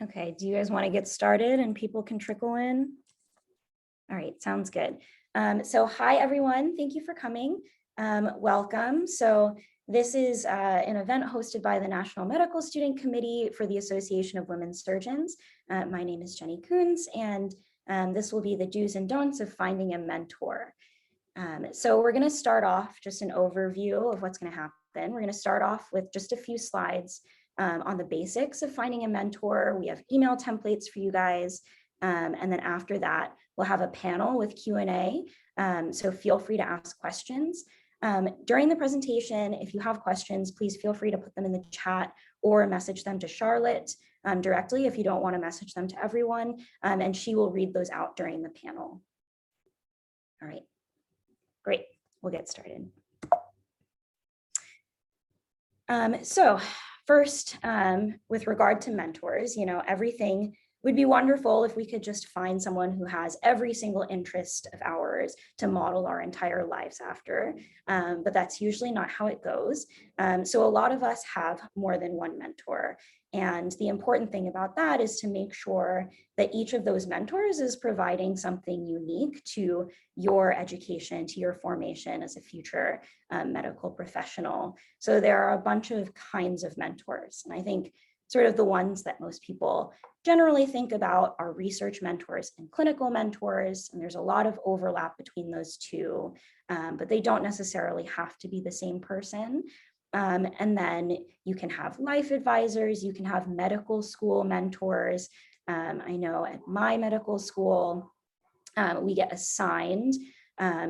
Okay, do you guys want to get started and people can trickle in? All right, sounds good. So hi, everyone. Thank you for coming. Welcome. So this is an event hosted by the National Medical Student Committee for the Association of Women Surgeons. My name is Jenny Kunes, and this will be the do's and don'ts of finding a mentor. So we're going to start off just an overview of what's going to happen. We're going to start off with just a few slides on the basics of finding a mentor. We have email templates for you guys. And then after that, we'll have a panel with Q&A. So feel free to ask questions. During the presentation, if you have questions, please feel free to put them in the chat or message them to Charlotte directly if you don't want to message them to everyone. And she will read those out during the panel. All right. Great, we'll get started. So first, with regard to mentors, everything would be wonderful if we could just find someone who has every single interest of ours to model our entire lives after, but that's usually not how it goes. So a lot of us have more than one mentor. And the important thing about that is to make sure that each of those mentors is providing something unique to your education, to your formation as a future medical professional. So there are a bunch of kinds of mentors. And I think sort of the ones that most people generally think about are research mentors and clinical mentors. And there's a lot of overlap between those two, but they don't necessarily have to be the same person. And then you can have life advisors, you can have medical school mentors. I know at my medical school, we get assigned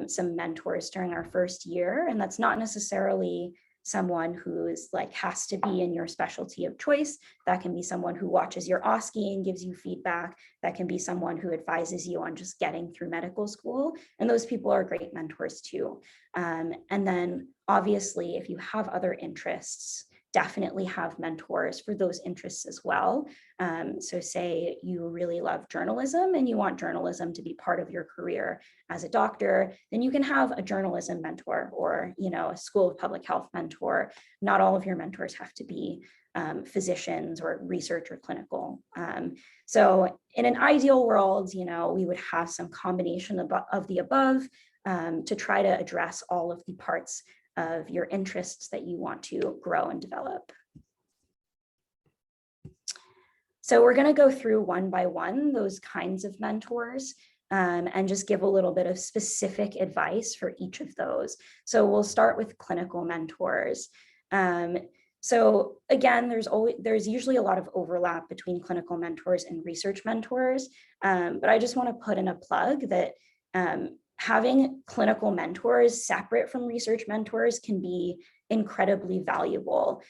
some mentors during our first year, and that's not necessarily someone who is has to be in your specialty of choice. That can be someone who watches your OSCE and gives you feedback. That can be someone who advises you on just getting through medical school. And those people are great mentors too. And then obviously, if you have other interests, definitely have mentors for those interests as well. So say you really love journalism and you want journalism to be part of your career as a doctor, then you can have a journalism mentor or a school of public health mentor. Not all of your mentors have to be physicians or research or clinical. So in an ideal world, we would have some combination of the above to try to address all of the parts of your interests that you want to grow and develop. So we're going to go through one by one those kinds of mentors and just give a little bit of specific advice for each of those. So we'll start with clinical mentors. So again, there's usually a lot of overlap between clinical mentors and research mentors, but I just want to put in a plug that having clinical mentors separate from research mentors can be incredibly valuable.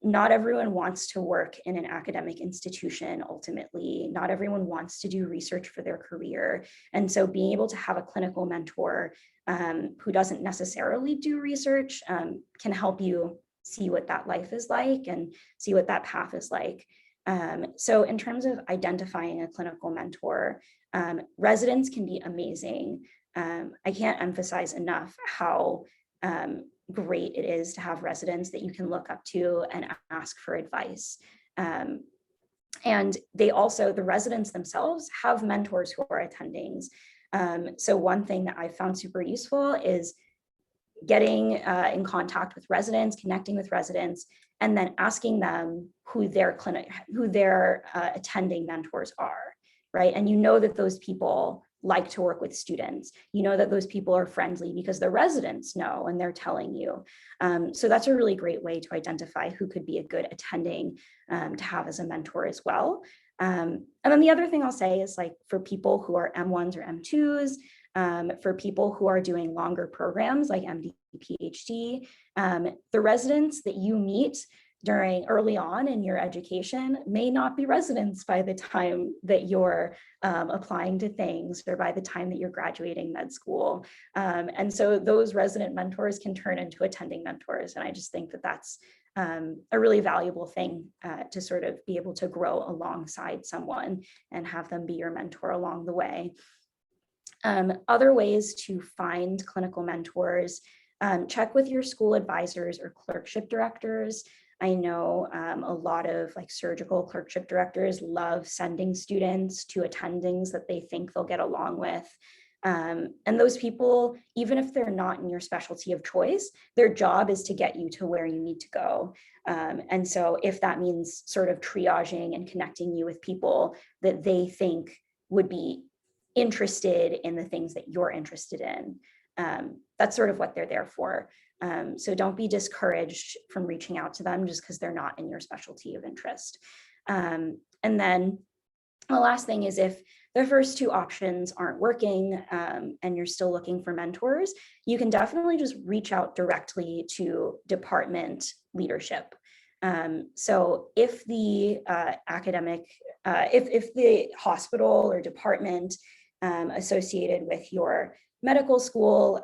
Not everyone wants to work in an academic institution ultimately. Not everyone wants to do research for their career. And so being able to have a clinical mentor who doesn't necessarily do research can help you see what that life is like and see what that path is like. So in terms of identifying a clinical mentor, residents can be amazing. I can't emphasize enough how great it is to have residents that you can look up to and ask for advice. And the residents themselves have mentors who are attendings. So one thing that I found super useful is getting in contact with residents, connecting with residents, and then asking them who their attending mentors are, right? And that those people like to work with students. That those people are friendly because the residents know and they're telling you. So that's a really great way to identify who could be a good attending to have as a mentor as well. And then the other thing I'll say is for people who are M1s or M2s, for people who are doing longer programs like MD, PhD, the residents that you meet early on in your education may not be residents by the time that you're applying to things or by the time that you're graduating med school. And so those resident mentors can turn into attending mentors. And I just think that that's a really valuable thing to sort of be able to grow alongside someone and have them be your mentor along the way. Other ways to find clinical mentors, check with your school advisors or clerkship directors. I know a lot of like surgical clerkship directors love sending students to attendings that they think they'll get along with. And those people, even if they're not in your specialty of choice, their job is to get you to where you need to go. And so if that means sort of triaging and connecting you with people that they think would be interested in the things that you're interested in, that's sort of what they're there for. So don't be discouraged from reaching out to them just because they're not in your specialty of interest. And then the last thing is, if the first two options aren't working and you're still looking for mentors, you can definitely just reach out directly to department leadership. So if the if the hospital or department associated with your medical school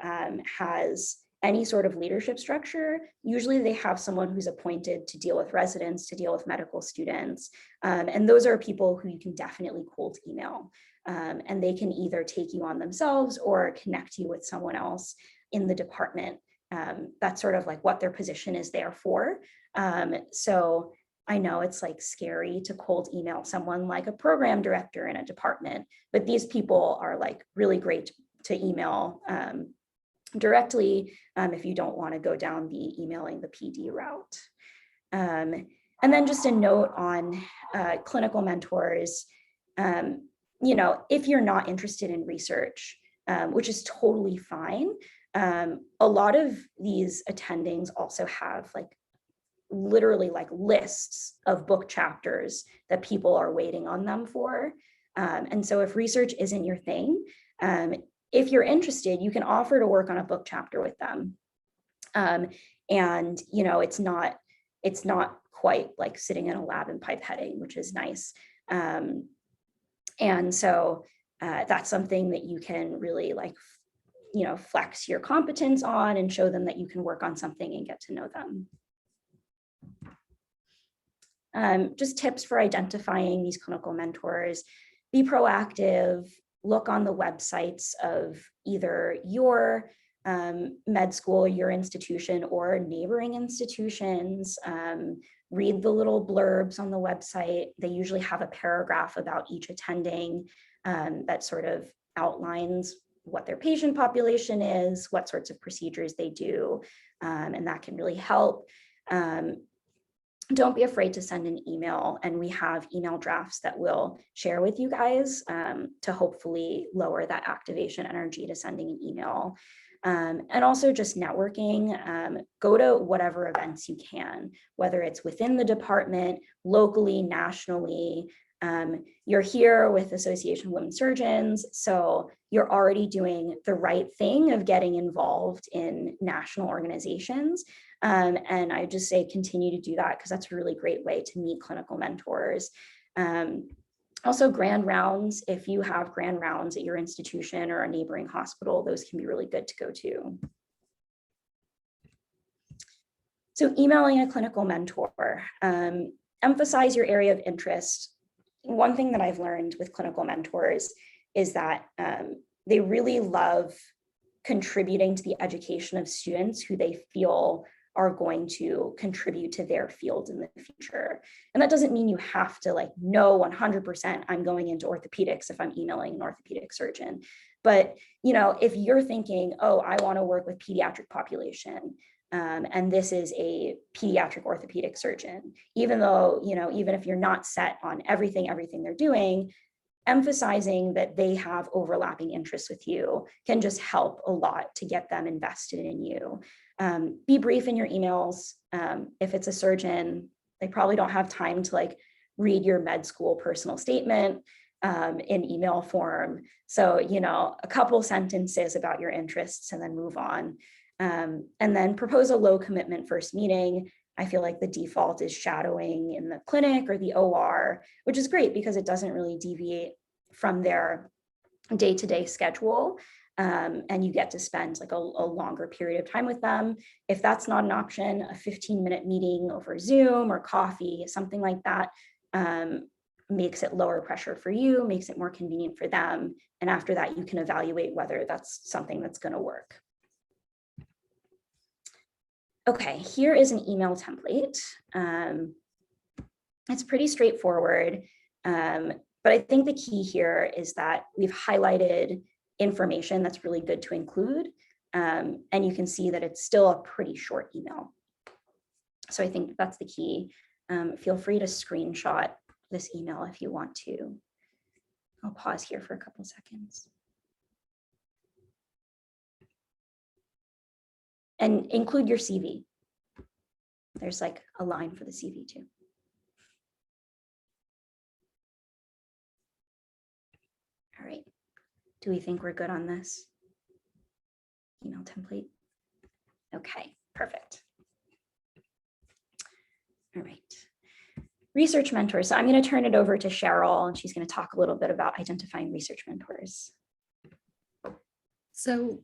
has any sort of leadership structure, usually they have someone who's appointed to deal with residents, to deal with medical students. And those are people who you can definitely cold email. And they can either take you on themselves or connect you with someone else in the department. That's sort of like what their position is there for. So I know it's like scary to cold email someone like a program director in a department, but these people are like really great to email directly if you don't want to go down the emailing the PD route. And then just a note on clinical mentors, you know, if you're not interested in research, which is totally fine, a lot of these attendings also have like literally like lists of book chapters that people are waiting on them for. And so if research isn't your thing, if you're interested, you can offer to work on a book chapter with them. And, you know, it's not quite like sitting in a lab and pipetting, which is nice. And so that's something that you can really like, you know, flex your competence on and show them that you can work on something and get to know them. Just tips for identifying these clinical mentors: be proactive, look on the websites of either your med school, your institution, or neighboring institutions. Read the little blurbs on the website. They usually have a paragraph about each attending that sort of outlines what their patient population is, what sorts of procedures they do, and that can really help. Don't be afraid to send an email, and we have email drafts that we'll share with you guys to hopefully lower that activation energy to sending an email. And also just networking. Go to whatever events you can, whether it's within the department, locally, nationally. You're here with Association of Women Surgeons, so you're already doing the right thing of getting involved in national organizations. And I just say continue to do that, because that's a really great way to meet clinical mentors. Also, grand rounds. If you have grand rounds at your institution or a neighboring hospital, those can be really good to go to. So emailing a clinical mentor, emphasize your area of interest. One thing that I've learned with clinical mentors is that they really love contributing to the education of students who they feel are going to contribute to their field in the future. And that doesn't mean you have to like know 100% I'm going into orthopedics if I'm emailing an orthopedic surgeon. But, you know, if you're thinking, oh, I want to work with pediatric population, and this is a pediatric orthopedic surgeon, even though, you know, even if you're not set on everything they're doing, emphasizing that they have overlapping interests with you can just help a lot to get them invested in you. Be brief in your emails. If it's a surgeon, they probably don't have time to like read your med school personal statement in email form. So, you know, a couple sentences about your interests and then move on. And then propose a low commitment first meeting. I feel like the default is shadowing in the clinic or the OR, which is great because it doesn't really deviate from their day-to-day schedule. And you get to spend like a longer period of time with them. If that's not an option, a 15-minute meeting over Zoom or coffee, something like that, makes it lower pressure for you, makes it more convenient for them. And after that, you can evaluate whether that's something that's going to work. Okay, here is an email template. It's pretty straightforward, but I think the key here is that we've highlighted information that's really good to include, and you can see that it's still a pretty short email. So I think that's the key. Feel free to screenshot this email if you want to. I'll pause here for a couple seconds. And include your CV. There's like a line for the CV too. All right, do we think we're good on this email template? Okay, perfect. All right. Research mentors. So I'm going to turn it over to Cheryl, and she's going to talk a little bit about identifying research mentors. So,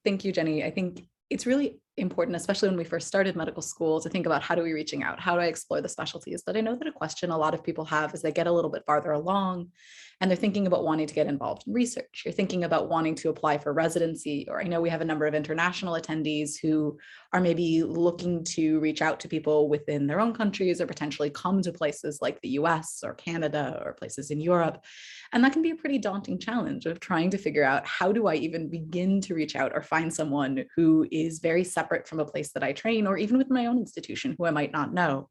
thank you, Jenny. I think it's really important, especially when we first started medical school, to think about how do we reaching out? How do I explore the specialties? But I know that a question a lot of people have as they get a little bit farther along and they're thinking about wanting to get involved in research. You're thinking about wanting to apply for residency, or I know we have a number of international attendees who are maybe looking to reach out to people within their own countries or potentially come to places like the US or Canada or places in Europe. And that can be a pretty daunting challenge of trying to figure out, how do I even begin to reach out or find someone who is very separate from a place that I train, or even with my own institution who I might not know.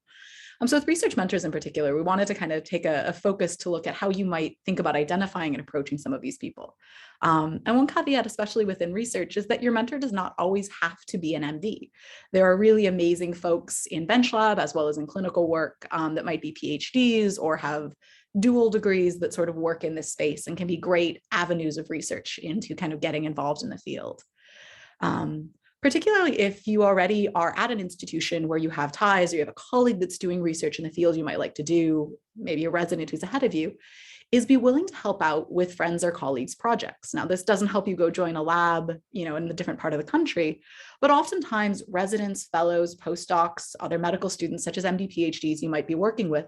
So with research mentors in particular, we wanted to kind of take a focus to look at how you might think about identifying and approaching some of these people. And one caveat, especially within research, is that your mentor does not always have to be an MD. There are really amazing folks in bench lab as well as in clinical work that might be PhDs or have dual degrees that sort of work in this space and can be great avenues of research into kind of getting involved in the field. Particularly if you already are at an institution where you have ties, or you have a colleague that's doing research in the field you might like to do, maybe a resident who's ahead of you, is be willing to help out with friends or colleagues' projects. Now, this doesn't help you go join a lab, in a different part of the country, but oftentimes residents, fellows, postdocs, other medical students, such as MD, PhDs you might be working with,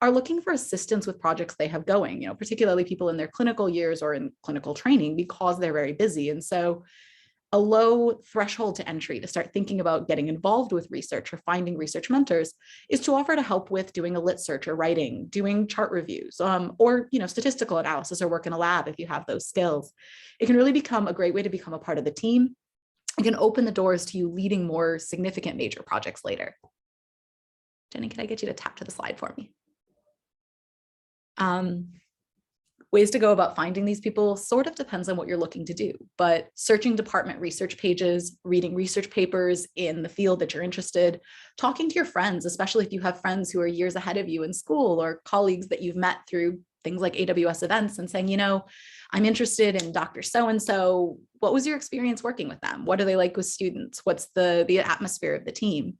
are looking for assistance with projects they have going, particularly people in their clinical years or in clinical training, because they're very busy. And so a low threshold to entry to start thinking about getting involved with research or finding research mentors is to offer to help with doing a lit search or writing, doing chart reviews, or statistical analysis or work in a lab if you have those skills. It can really become a great way to become a part of the team. It can open the doors to you leading more significant major projects later. Jenny, can I get you to tap to the slide for me? Ways to go about finding these people sort of depends on what you're looking to do, but searching department research pages, reading research papers in the field that you're interested, talking to your friends, especially if you have friends who are years ahead of you in school or colleagues that you've met through things like AWS events, and saying, I'm interested in Dr. So-and-so. What was your experience working with them? What are they like with students? What's the atmosphere of the team?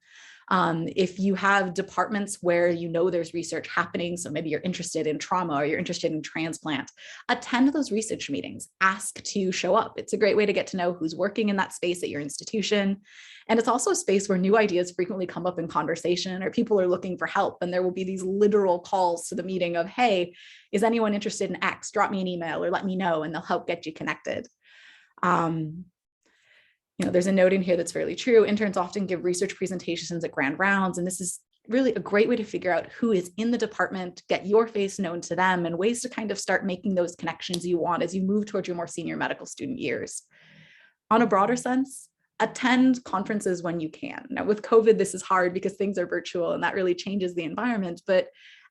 If you have departments where there's research happening, so maybe you're interested in trauma or you're interested in transplant, attend those research meetings, ask to show up. It's a great way to get to know who's working in that space at your institution. And it's also a space where new ideas frequently come up in conversation, or people are looking for help, and there will be these literal calls to the meeting of, hey, is anyone interested in X? Drop me an email or let me know, and they'll help get you connected. There's a note in here that's fairly true. Interns often give research presentations at grand rounds, and this is really a great way to figure out who is in the department, get your face known to them, and ways to kind of start making those connections you want as you move towards your more senior medical student years. On a broader sense, attend conferences when you can. Now, with COVID, this is hard because things are virtual and that really changes the environment, but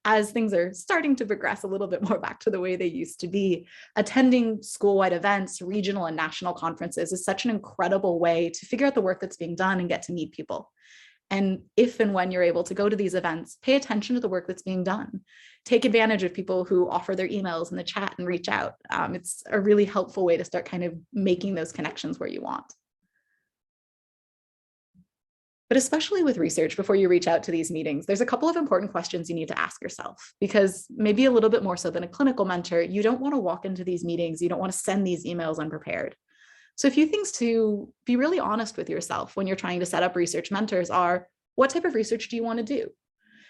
as things are starting to progress a little bit more back to the way they used to be, attending school-wide events, regional and national conferences is such an incredible way to figure out the work that's being done and get to meet people. And if and when you're able to go to these events, pay attention to the work that's being done. Take advantage of people who offer their emails in the chat and reach out. It's a really helpful way to start kind of making those connections where you want. But especially with research, before you reach out to these meetings, there's a couple of important questions you need to ask yourself, because maybe a little bit more so than a clinical mentor, you don't want to walk into these meetings, you don't want to send these emails unprepared. So a few things to be really honest with yourself when you're trying to set up research mentors are, what type of research do you want to do?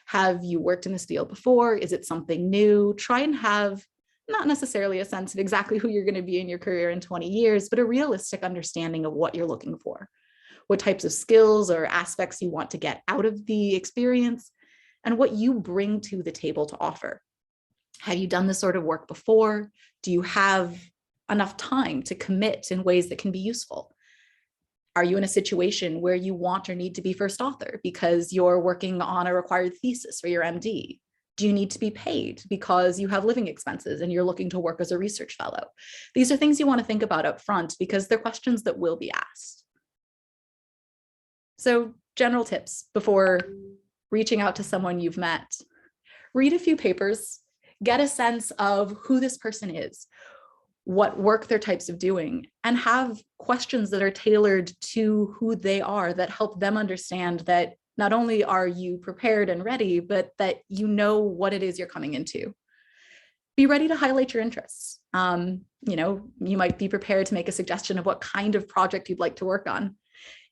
Have you worked in this field before? Is it something new? Try and have not necessarily a sense of exactly who you're going to be in your career in 20 years, but a realistic understanding of what you're looking for. what types of skills or aspects you want to get out of the experience, and what you bring to the table to offer. Have you done this sort of work before? Do you have enough time to commit in ways that can be useful? Are you in a situation where you want or need to be first author because you're working on a required thesis for your MD? Do you need to be paid because you have living expenses and you're looking to work as a research fellow? These are things you want to think about up front because they're questions that will be asked. So, general tips before reaching out to someone you've met. Read a few papers, get a sense of who this person is, what work they're types of doing, and have questions that are tailored to who they are that help them understand that not only are you prepared and ready, but that you know what it is you're coming into. Be ready to highlight your interests. You might be prepared to make a suggestion of what kind of project you'd like to work on.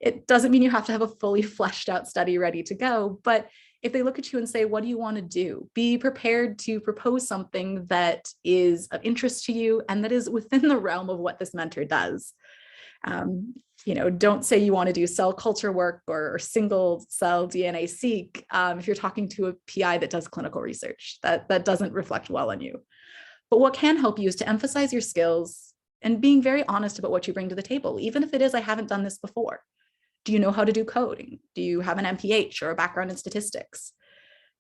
It doesn't mean you have to have a fully fleshed out study ready to go, but if they look at you and say, what do you want to do? Be prepared to propose something that is of interest to you and that is within the realm of what this mentor does. Don't say you want to do cell culture work or single cell DNA seq if you're talking to a PI that does clinical research. That doesn't reflect well on you. But what can help you is to emphasize your skills and being very honest about what you bring to the table, even if it is, I haven't done this before. Do you know how to do coding? Do you have an MPH or a background in statistics?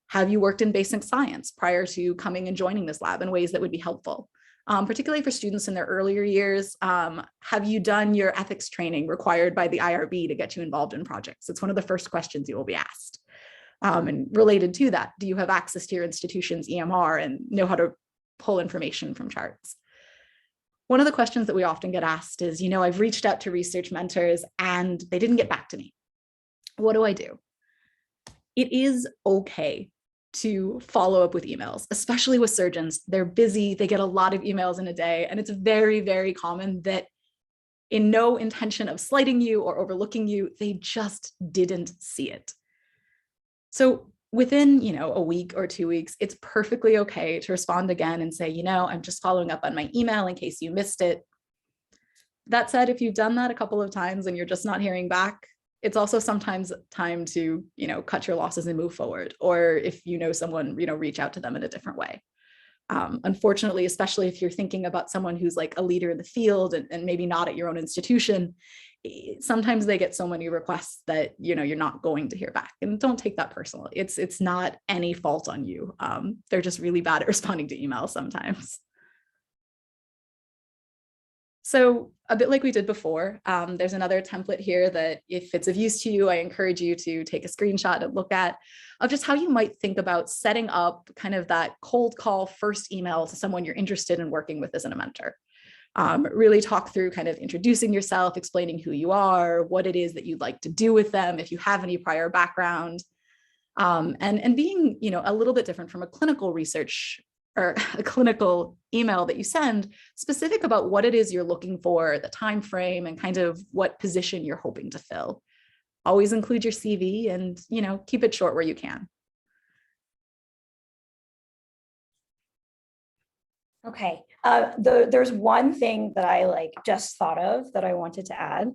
Have you worked in basic science prior to coming and joining this lab in ways that would be helpful? Particularly for students in their earlier years, have you done your ethics training required by the IRB to get you involved in projects? It's one of the first questions you will be asked. And related to that, do you have access to your institution's EMR and know how to pull information from charts? One of the questions that we often get asked is, I've reached out to research mentors and they didn't get back to me. What do I do? It is okay to follow up with emails, especially with surgeons. They're busy, they get a lot of emails in a day, and it's very, very common that in no intention of slighting you or overlooking you, they just didn't see it. So within, a week or 2 weeks, it's perfectly okay to respond again and say, I'm just following up on my email in case you missed it. That said, if you've done that a couple of times and you're just not hearing back, it's also sometimes time to, cut your losses and move forward. Or if someone, reach out to them in a different way. Unfortunately, especially if you're thinking about someone who's like a leader in the field and maybe not at your own institution, sometimes they get so many requests that you're not going to hear back, and don't take that personally. It's not any fault on you. They're just really bad at responding to emails sometimes. So a bit like we did before, there's another template here that if it's of use to you, I encourage you to take a screenshot and look at of just how you might think about setting up kind of that cold call first email to someone you're interested in working with as a mentor. Really talk through kind of introducing yourself, explaining who you are, what it is that you'd like to do with them, if you have any prior background, and being, a little bit different from a clinical research or a clinical email that you send, specific about what it is you're looking for, the time frame, and kind of what position you're hoping to fill. Always include your CV and, keep it short where you can. Okay, there's one thing that I just thought of that I wanted to add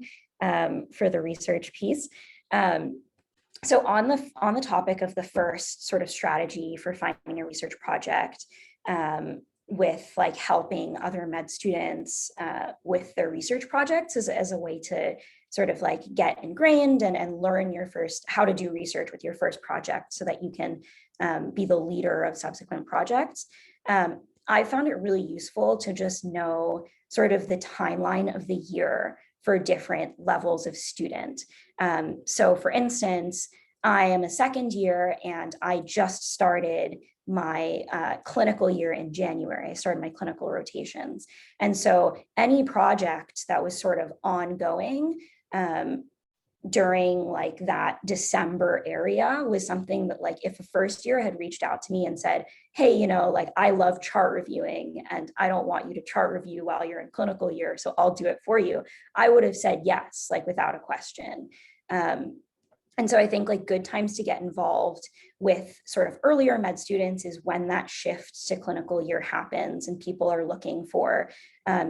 for the research piece. So on the topic of the first sort of strategy for finding a research project, with helping other med students with their research projects as a way to sort of get ingrained and learn how to do research with your first project so that you can be the leader of subsequent projects. I found it really useful to just know sort of the timeline of the year for different levels of student. So for instance, I am a second year and I just started my clinical year in January. I started my clinical rotations. And so any project that was sort of ongoing during that December area was something that if a first year had reached out to me and said, hey, I love chart reviewing and I don't want you to chart review while you're in clinical year, so I'll do it for you, I would have said yes, without a question. And so I think like good times to get involved with sort of earlier med students is when that shift to clinical year happens and people are looking for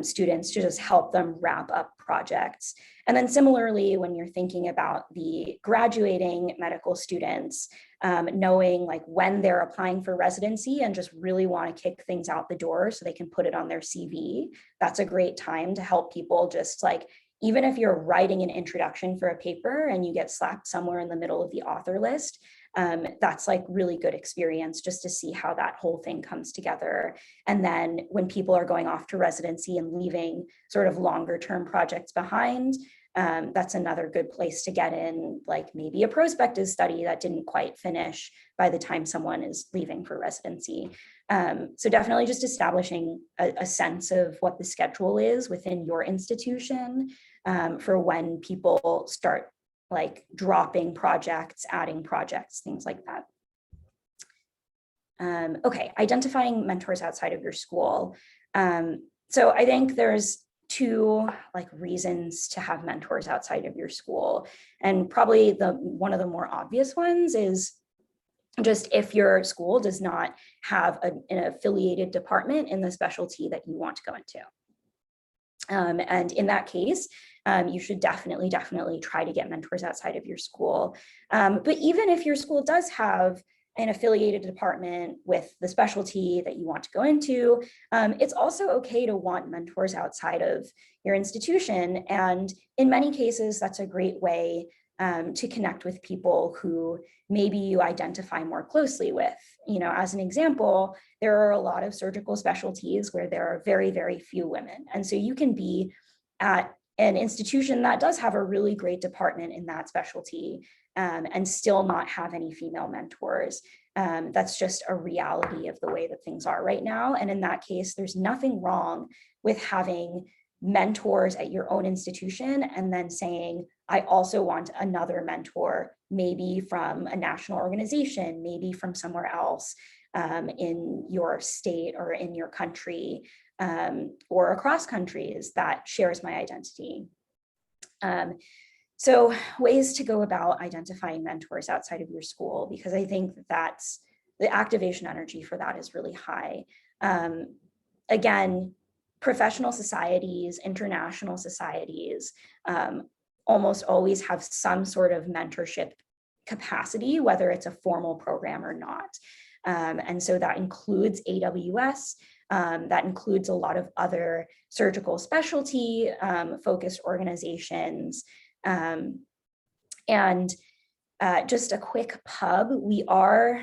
students to just help them wrap up projects. And then similarly, when you're thinking about the graduating medical students, knowing like when they're applying for residency and just really want to kick things out the door so they can put it on their CV, that's a great time to help people just like, even if you're writing an introduction for a paper and you get slapped somewhere in the middle of the author list, that's like really good experience just to see how that whole thing comes together. And then when people are going off to residency and leaving sort of longer term projects behind, that's another good place to get in, like maybe a prospective study that didn't quite finish by the time someone is leaving for residency. So definitely just establishing a sense of what the schedule is within your institution for when people start like dropping projects, adding projects, things like that. Okay, identifying mentors outside of your school. So I think there's two like reasons to have mentors outside of your school. And probably one of the more obvious ones is just if your school does not have an affiliated department in the specialty that you want to go into. And in that case, you should definitely try to get mentors outside of your school. But even if your school does have an affiliated department with the specialty that you want to go into, it's also okay to want mentors outside of your institution. And in many cases, that's a great way to connect with people who maybe you identify more closely with. You know, as an example, there are a lot of surgical specialties where there are very, very few women. And so you can be at an institution that does have a really great department in that specialty and still not have any female mentors. That's just a reality of the way that things are right now. And in that case, there's nothing wrong with having mentors at your own institution and then saying, I also want another mentor, maybe from a national organization, maybe from somewhere else in your state or in your country or across countries that shares my identity. So ways to go about identifying mentors outside of your school, because I think that's the activation energy for that is really high. Again, professional societies, international societies, almost always have some sort of mentorship capacity, whether it's a formal program or not. And so that includes AWS, that includes a lot of other surgical specialty focused organizations. Just a quick pub, we are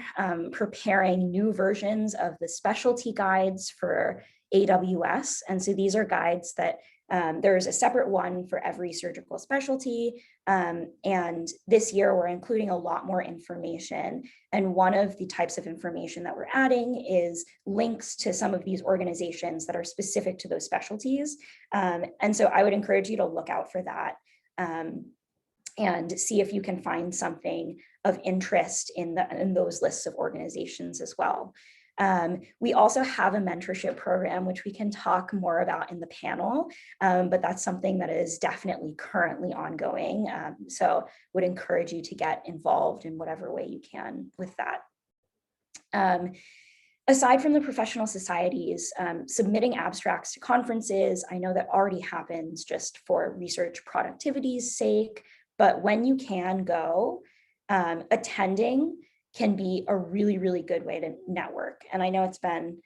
preparing new versions of the specialty guides for AWS. And so these are guides that there's a separate one for every surgical specialty. And this year we're including a lot more information. And one of the types of information that we're adding is links to some of these organizations that are specific to those specialties. And so I would encourage you to look out for that and see if you can find something of interest in those lists of organizations as well. We also have a mentorship program, which we can talk more about in the panel, but that's something that is definitely currently ongoing. So would encourage you to get involved in whatever way you can with that. Aside from the professional societies, submitting abstracts to conferences, I know that already happens just for research productivity's sake, but when you can go, attending can be a really, really good way to network. And I know it's been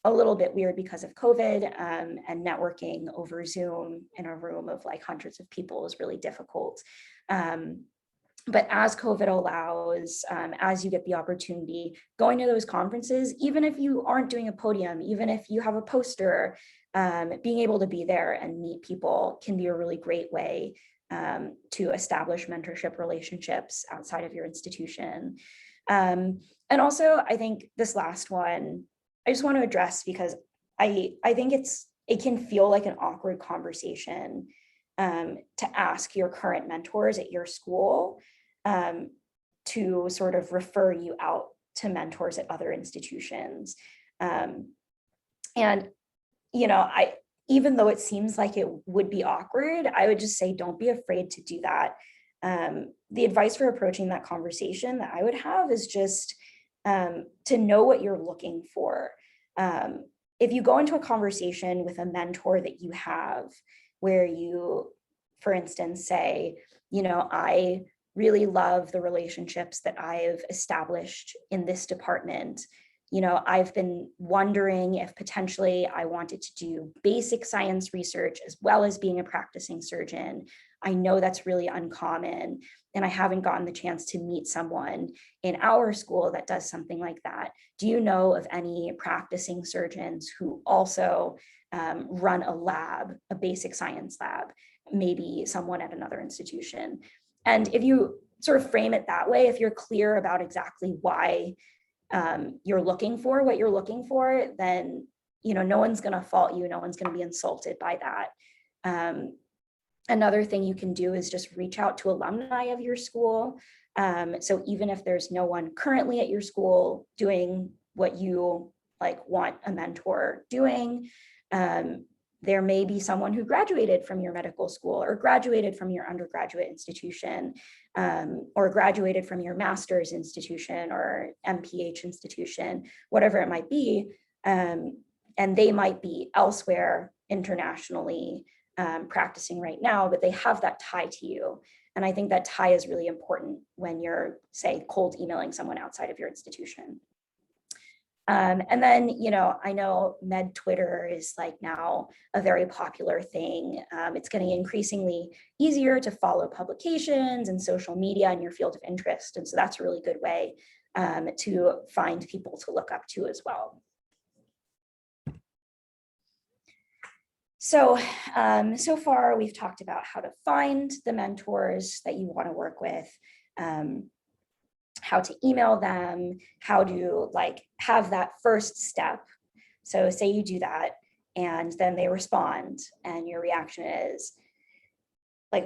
a little bit weird because of COVID and networking over Zoom in a room of like hundreds of people is really difficult. But as COVID allows, as you get the opportunity, going to those conferences, even if you aren't doing a podium, even if you have a poster, being able to be there and meet people can be a really great way to establish mentorship relationships outside of your institution. And also, I think this last one, I just want to address because I think it can feel like an awkward conversation to ask your current mentors at your school to sort of refer you out to mentors at other institutions. And, you know, even though it seems like it would be awkward, I would just say, don't be afraid to do that. The advice for approaching that conversation that I would have is just to know what you're looking for. If you go into a conversation with a mentor that you have where you, for instance, say, I really love the relationships that I've established in this department. I've been wondering if potentially I wanted to do basic science research as well as being a practicing surgeon. I know that's really uncommon, and I haven't gotten the chance to meet someone in our school that does something like that. Do you know of any practicing surgeons who also run a lab, a basic science lab, maybe someone at another institution? And if you sort of frame it that way, if you're clear about exactly why you're looking for what you're looking for, then no one's going to fault you. No one's going to be insulted by that. Another thing you can do is just reach out to alumni of your school. So even if there's no one currently at your school doing what you want a mentor doing, there may be someone who graduated from your medical school or graduated from your undergraduate institution, or graduated from your master's institution or MPH institution, whatever it might be. And they might be elsewhere internationally practicing right now, but they have that tie to you. And I think that tie is really important when you're, say, cold emailing someone outside of your institution. And then, I know med Twitter is now a very popular thing. It's getting increasingly easier to follow publications and social media in your field of interest. And so that's a really good way to find people to look up to as well. So, so far we've talked about how to find the mentors that you want to work with, how to email them, how to have that first step. So say you do that and then they respond and your reaction is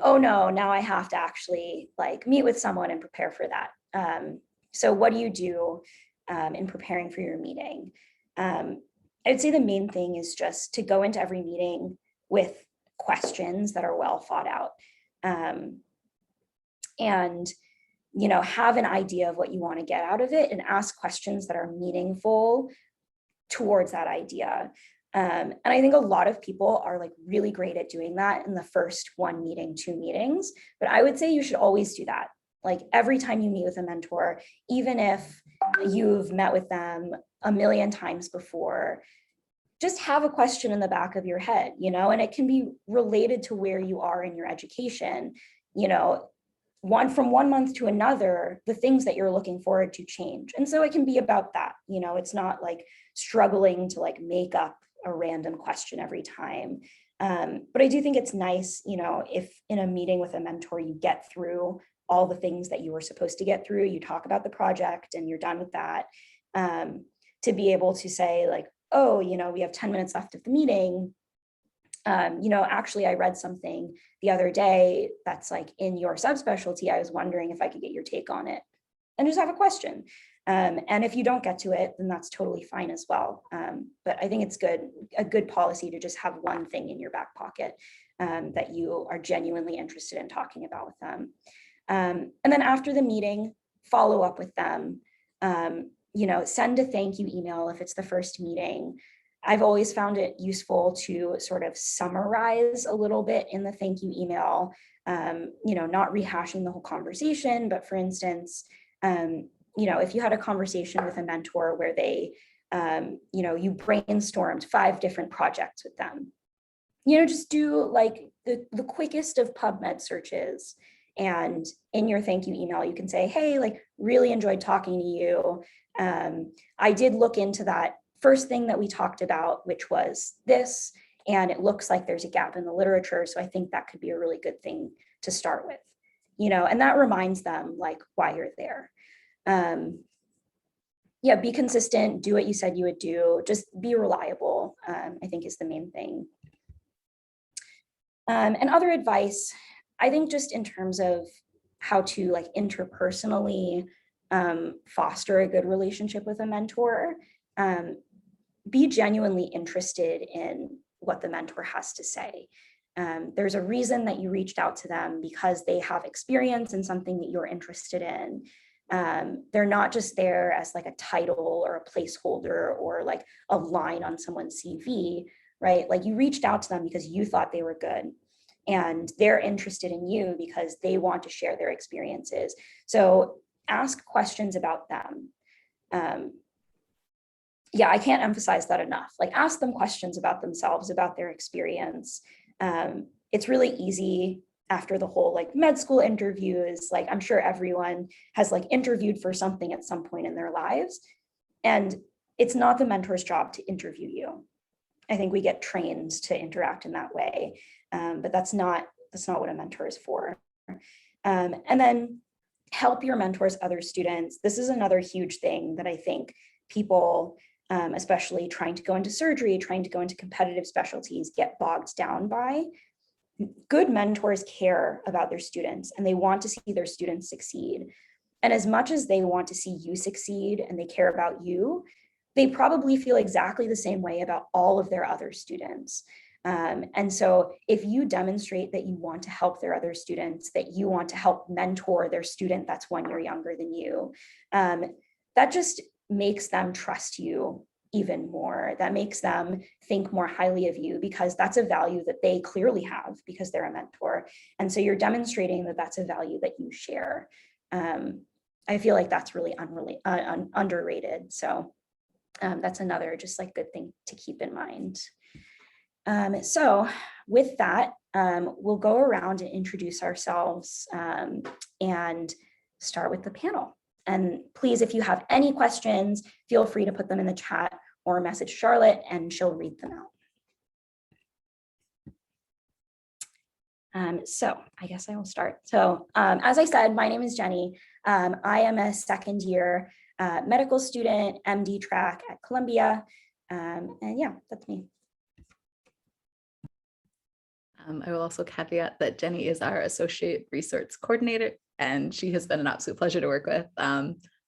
oh no, now I have to actually meet with someone and prepare for that. So what do you do in preparing for your meeting? I'd say the main thing is just to go into every meeting with questions that are well thought out. And have an idea of what you want to get out of it and ask questions that are meaningful towards that idea. And I think a lot of people are really great at doing that in the first 1 meeting, 2 meetings, but I would say you should always do that. Every time you meet with a mentor, even if you've met with them a million times before, just have a question in the back of your head, and it can be related to where you are in your education. From 1 month to another, the things that you're looking forward to change. And so it can be about that, it's not struggling to make up a random question every time. But I do think it's nice, if in a meeting with a mentor, you get through all the things that you were supposed to get through, you talk about the project and you're done with that, to be able to say oh, we have 10 minutes left of the meeting. Actually, I read something the other day that's in your subspecialty. I was wondering if I could get your take on it, and just have a question. And if you don't get to it, then that's totally fine as well. But I think it's a good policy to just have one thing in your back pocket that you are genuinely interested in talking about with them. And then after the meeting, follow up with them. Send a thank you email if it's the first meeting. I've always found it useful to sort of summarize a little bit in the thank you email, not rehashing the whole conversation, but for instance, if you had a conversation with a mentor where they, you brainstormed 5 different projects with them, just do the quickest of PubMed searches. And in your thank you email, you can say, hey, really enjoyed talking to you. I did look into that first thing that we talked about, which was this, and it looks like there's a gap in the literature. So I think that could be a really good thing to start with, and that reminds them why you're there. Be consistent, do what you said you would do, just be reliable, I think is the main thing. And other advice, I think just in terms of how to interpersonally foster a good relationship with a mentor, be genuinely interested in what the mentor has to say. There's a reason that you reached out to them because they have experience in something that you're interested in. They're not just there as like a title or a placeholder or like a line on someone's CV, right? Like you reached out to them because you thought they were good and they're interested in you because they want to share their experiences. So ask questions about them. Yeah, I can't emphasize that enough. Like ask them questions about themselves, about their experience. It's really easy after the whole like med school interviews. Like I'm sure everyone has like interviewed for something at some point in their lives. And it's not the mentor's job to interview you. I think we get trained to interact in that way. But that's not what a mentor is for. And then help your mentors other students. This is another huge thing that I think people, especially trying to go into surgery, trying to go into competitive specialties, get bogged down by. Good mentors care about their students and they want to see their students succeed. And as much as they want to see you succeed and they care about you, they probably feel exactly the same way about all of their other students. And so if you demonstrate that you want to help their other students, that you want to help mentor their student that's 1 year younger than you, that just makes them trust you even more. That makes them think more highly of you because that's a value that they clearly have because they're a mentor. And so you're demonstrating that that's a value that you share. I feel like that's really underrated. So that's another just like good thing to keep in mind. So with that, we'll go around and introduce ourselves and start with the panel. And please, if you have any questions, feel free to put them in the chat or message Charlotte and she'll read them out. So I guess I will start. So as I said, my name is Jenny. I am a second year medical student, MD track at Columbia. And yeah, that's me. I will also caveat that Jenny is our Associate Research Coordinator, and she has been an absolute pleasure to work with.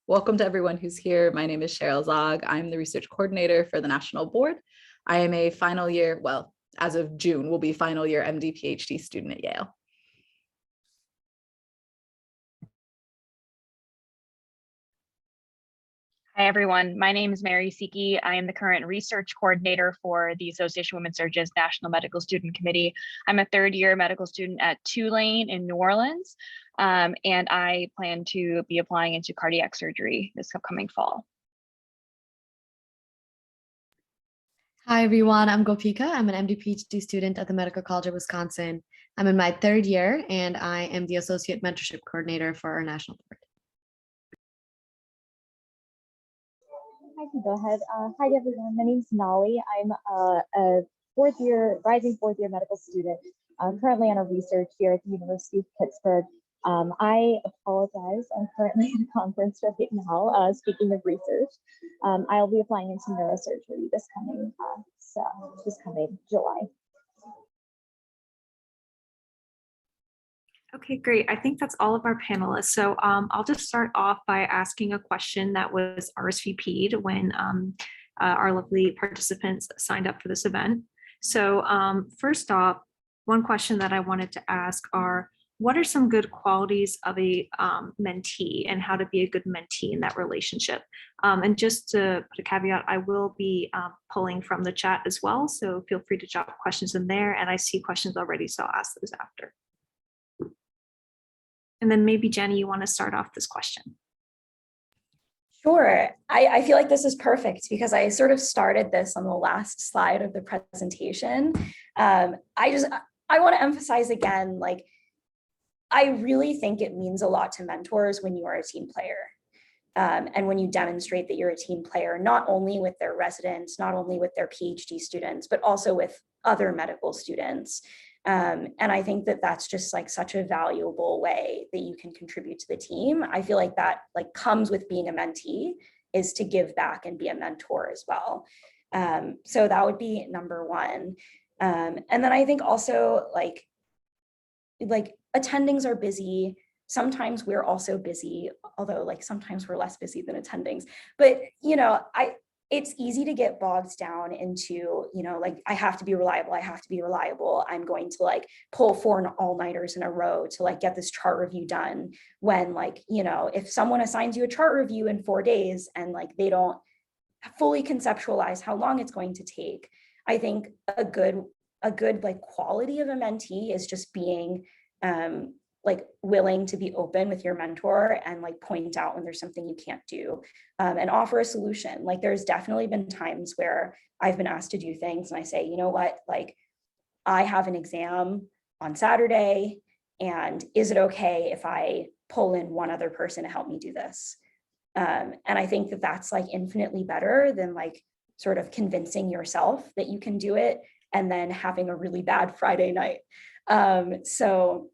Welcome to everyone who's here. My name is Cheryl Zogg. I'm the Research Coordinator for the National Board. I am a final year, well, as of June, will be final year MD PhD student at Yale. Hi, everyone. My name is Mary Siki. I am the current research coordinator for the Association of Women Surgeons National Medical Student Committee. I'm a third year medical student at Tulane in New Orleans, and I plan to be applying into cardiac surgery this upcoming fall. Hi, everyone. I'm Gopika. I'm an MD PhD student at the Medical College of Wisconsin. I'm in my third year, and I am the Associate Mentorship Coordinator for our National Board. I can go ahead. Hi, everyone. My name is Nolly. I'm a rising fourth year medical student. I'm currently on a research here at the University of Pittsburgh. I apologize. I'm currently at a conference right now, speaking of research. I'll be applying into neurosurgery this coming July. Okay, great. I think that's all of our panelists. So I'll just start off by asking a question that was RSVP'd when our lovely participants signed up for this event. So first off, one question that I wanted to ask are, what are some good qualities of a mentee and how to be a good mentee in that relationship? And just to put a caveat, I will be pulling from the chat as well. So feel free to drop questions in there. And I see questions already, so I'll ask those after. And then maybe Jenny, you want to start off this question? Sure. I feel like this is perfect because I sort of started this on the last slide of the presentation. I want to emphasize again, like, I really think it means a lot to mentors when you are a team player. And when you demonstrate that you're a team player, not only with their residents, not only with their PhD students, but also with other medical students. And I think that that's just like such a valuable way that you can contribute to the team. I feel like that like comes with being a mentee, is to give back and be a mentor as well. So that would be number one. And then I think also like attendings are busy. Sometimes we're also busy, although like sometimes we're less busy than attendings. But you know, it's easy to get bogged down into, like, I have to be reliable. I have to be reliable. I'm going to like pull 4 all-nighters in a row to like get this chart review done. When like, if someone assigns you a chart review in 4 days and like they don't fully conceptualize how long it's going to take, I think a good like quality of a mentee is just being like willing to be open with your mentor and like point out when there's something you can't do, and offer a solution. Like there's definitely been times where I've been asked to do things and I say, you know what, like I have an exam on Saturday, and is it okay if I pull in one other person to help me do this? And I think that that's like infinitely better than like sort of convincing yourself that you can do it and then having a really bad Friday night. So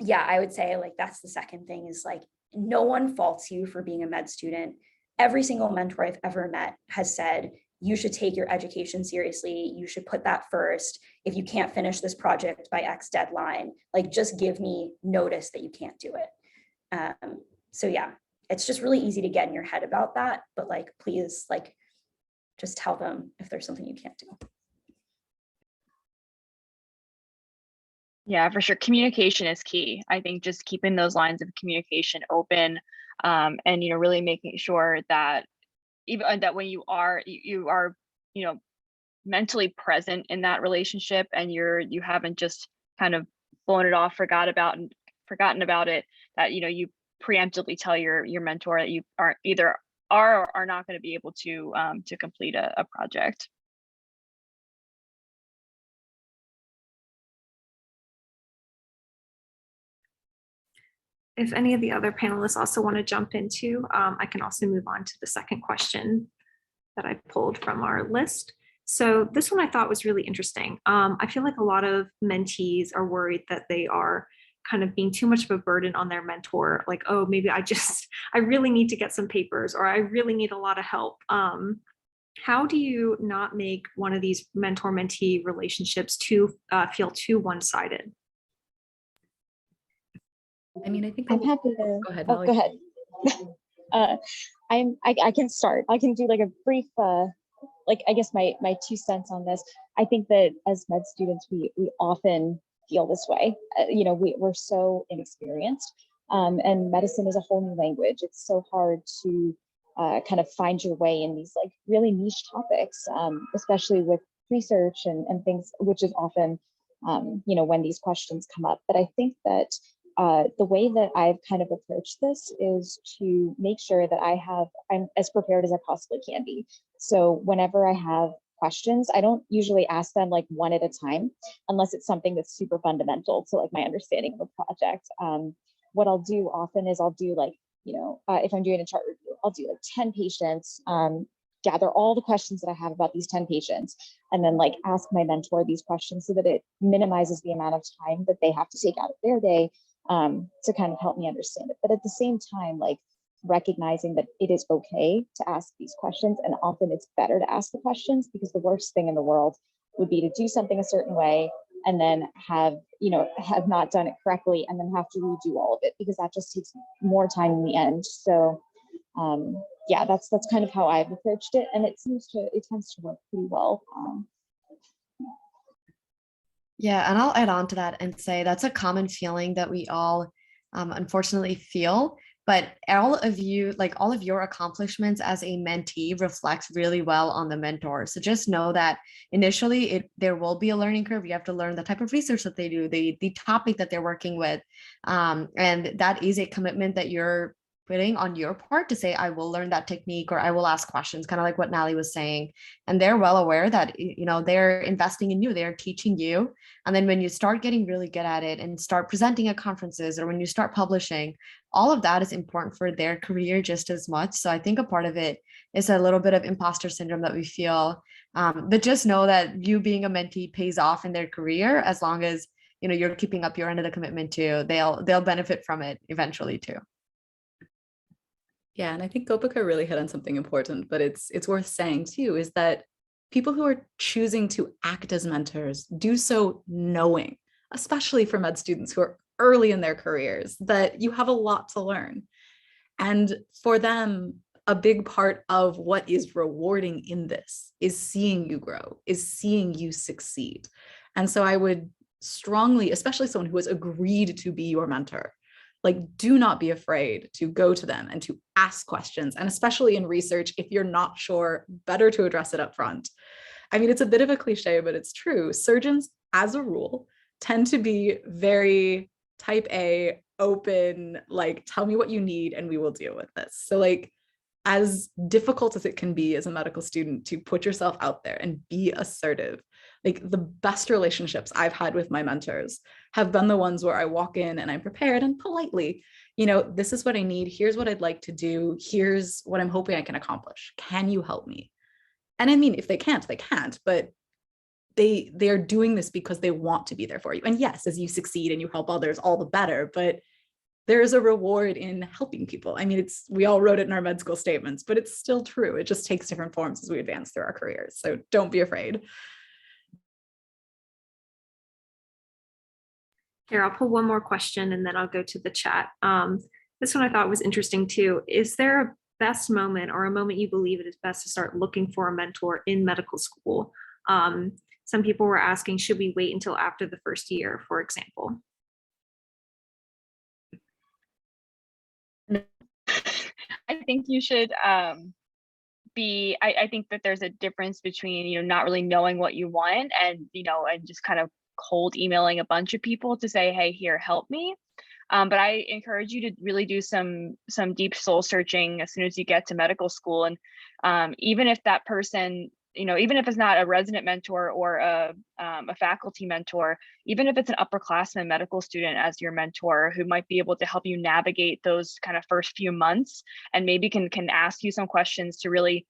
yeah, I would say like that's the second thing, is like no one faults you for being a med student. Every single mentor I've ever met has said, you should take your education seriously. You should put that first. If you can't finish this project by X deadline, like just give me notice that you can't do it. So yeah, it's just really easy to get in your head about that, but like, please, like, just tell them if there's something you can't do. Yeah, for sure. Communication is key. I think just keeping those lines of communication open, and really making sure that even that when you are mentally present in that relationship, and you haven't just kind of blown it off, forgotten about it, that you preemptively tell your mentor that you are either are or are not going to be able to complete a project. If any of the other panelists also want to jump into, I can also move on to the second question that I pulled from our list. So this one I thought was really interesting. I feel like a lot of mentees are worried that they are kind of being too much of a burden on their mentor. Like, oh, maybe I really need to get some papers, or I really need a lot of help. How do you not make one of these mentor-mentee relationships feel too one-sided? I mean, I think I'm happy to go ahead. Go ahead. I can start. I can do like a brief like I guess my 2 cents on this. I think that as med students, we often feel this way. We're so inexperienced, and medicine is a whole new language. It's so hard to kind of find your way in these like really niche topics, especially with research and things, which is often when these questions come up. But I think that the way that I've kind of approached this is to make sure that I'm as prepared as I possibly can be. So whenever I have questions, I don't usually ask them like one at a time, unless it's something that's super fundamental to like my understanding of a project. What I'll do often is I'll do like, if I'm doing a chart review, I'll do like 10 patients, gather all the questions that I have about these 10 patients, and then like ask my mentor these questions so that it minimizes the amount of time that they have to take out of their day to kind of help me understand it. But at the same time, like recognizing that it is okay to ask these questions, and often it's better to ask the questions, because the worst thing in the world would be to do something a certain way and then have not done it correctly and then have to redo all of it, because that just takes more time in the end. So yeah, that's kind of how I've approached it, and it tends to work pretty well. Yeah, and I'll add on to that and say that's a common feeling that we all unfortunately feel. But all of your accomplishments as a mentee reflect really well on the mentor. So just know that initially there will be a learning curve. You have to learn the type of research that they do, the topic that they're working with. And that is a commitment that you're putting on your part to say, I will learn that technique, or I will ask questions, kind of like what Nally was saying. And they're well aware that, they're investing in you, they're teaching you. And then when you start getting really good at it and start presenting at conferences, or when you start publishing, all of that is important for their career just as much. So I think a part of it is a little bit of imposter syndrome that we feel. But just know that you being a mentee pays off in their career, as long as, you're keeping up your end of the commitment too. They'll benefit from it eventually too. Yeah, and I think Gopika really hit on something important, but it's worth saying too, is that people who are choosing to act as mentors do so knowing, especially for med students who are early in their careers, that you have a lot to learn. And for them, a big part of what is rewarding in this is seeing you grow, is seeing you succeed. And so I would strongly, especially someone who has agreed to be your mentor, like, do not be afraid to go to them and to ask questions. And especially in research, if you're not sure, better to address it up front. I mean, it's a bit of a cliche, but it's true. Surgeons, as a rule, tend to be very type A, open, like, tell me what you need and we will deal with this. So like, as difficult as it can be as a medical student to put yourself out there and be assertive, like the best relationships I've had with my mentors have been the ones where I walk in and I'm prepared and politely, this is what I need. Here's what I'd like to do. Here's what I'm hoping I can accomplish. Can you help me? And I mean, if they can't, they can't, but they are doing this because they want to be there for you. And yes, as you succeed and you help others, all the better, but there is a reward in helping people. I mean, we all wrote it in our med school statements, but it's still true. It just takes different forms as we advance through our careers. So don't be afraid. Here, I'll pull one more question and then I'll go to the chat. This one I thought was interesting too. Is there a best moment or a moment you believe it is best to start looking for a mentor in medical school? Some people were asking, should we wait until after the first year, for example? I think you should I think that there's a difference between, not really knowing what you want and, and just kind of cold emailing a bunch of people to say, hey, here, help me. But I encourage you to really do some deep soul searching as soon as you get to medical school. And even if that person, even if it's not a resident mentor or a faculty mentor, even if it's an upperclassman medical student as your mentor who might be able to help you navigate those kind of first few months and maybe can ask you some questions to really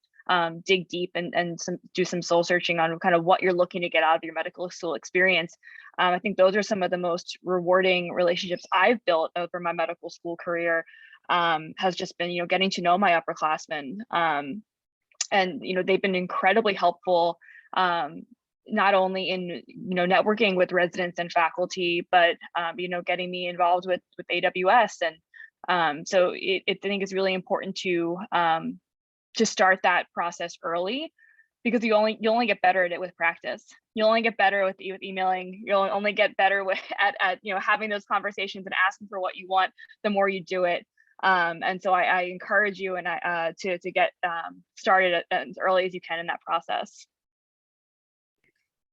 dig deep and do some soul searching on kind of what you're looking to get out of your medical school experience. I think those are some of the most rewarding relationships I've built over my medical school career, has just been, getting to know my upperclassmen. And, they've been incredibly helpful, not only in, networking with residents and faculty, but, getting me involved with AWS. And so I think it's really important to start that process early, because you only get better at it with practice. You'll only get better with emailing. You'll only get better with at having those conversations and asking for what you want the more you do it. And so I encourage you and to get started as early as you can in that process.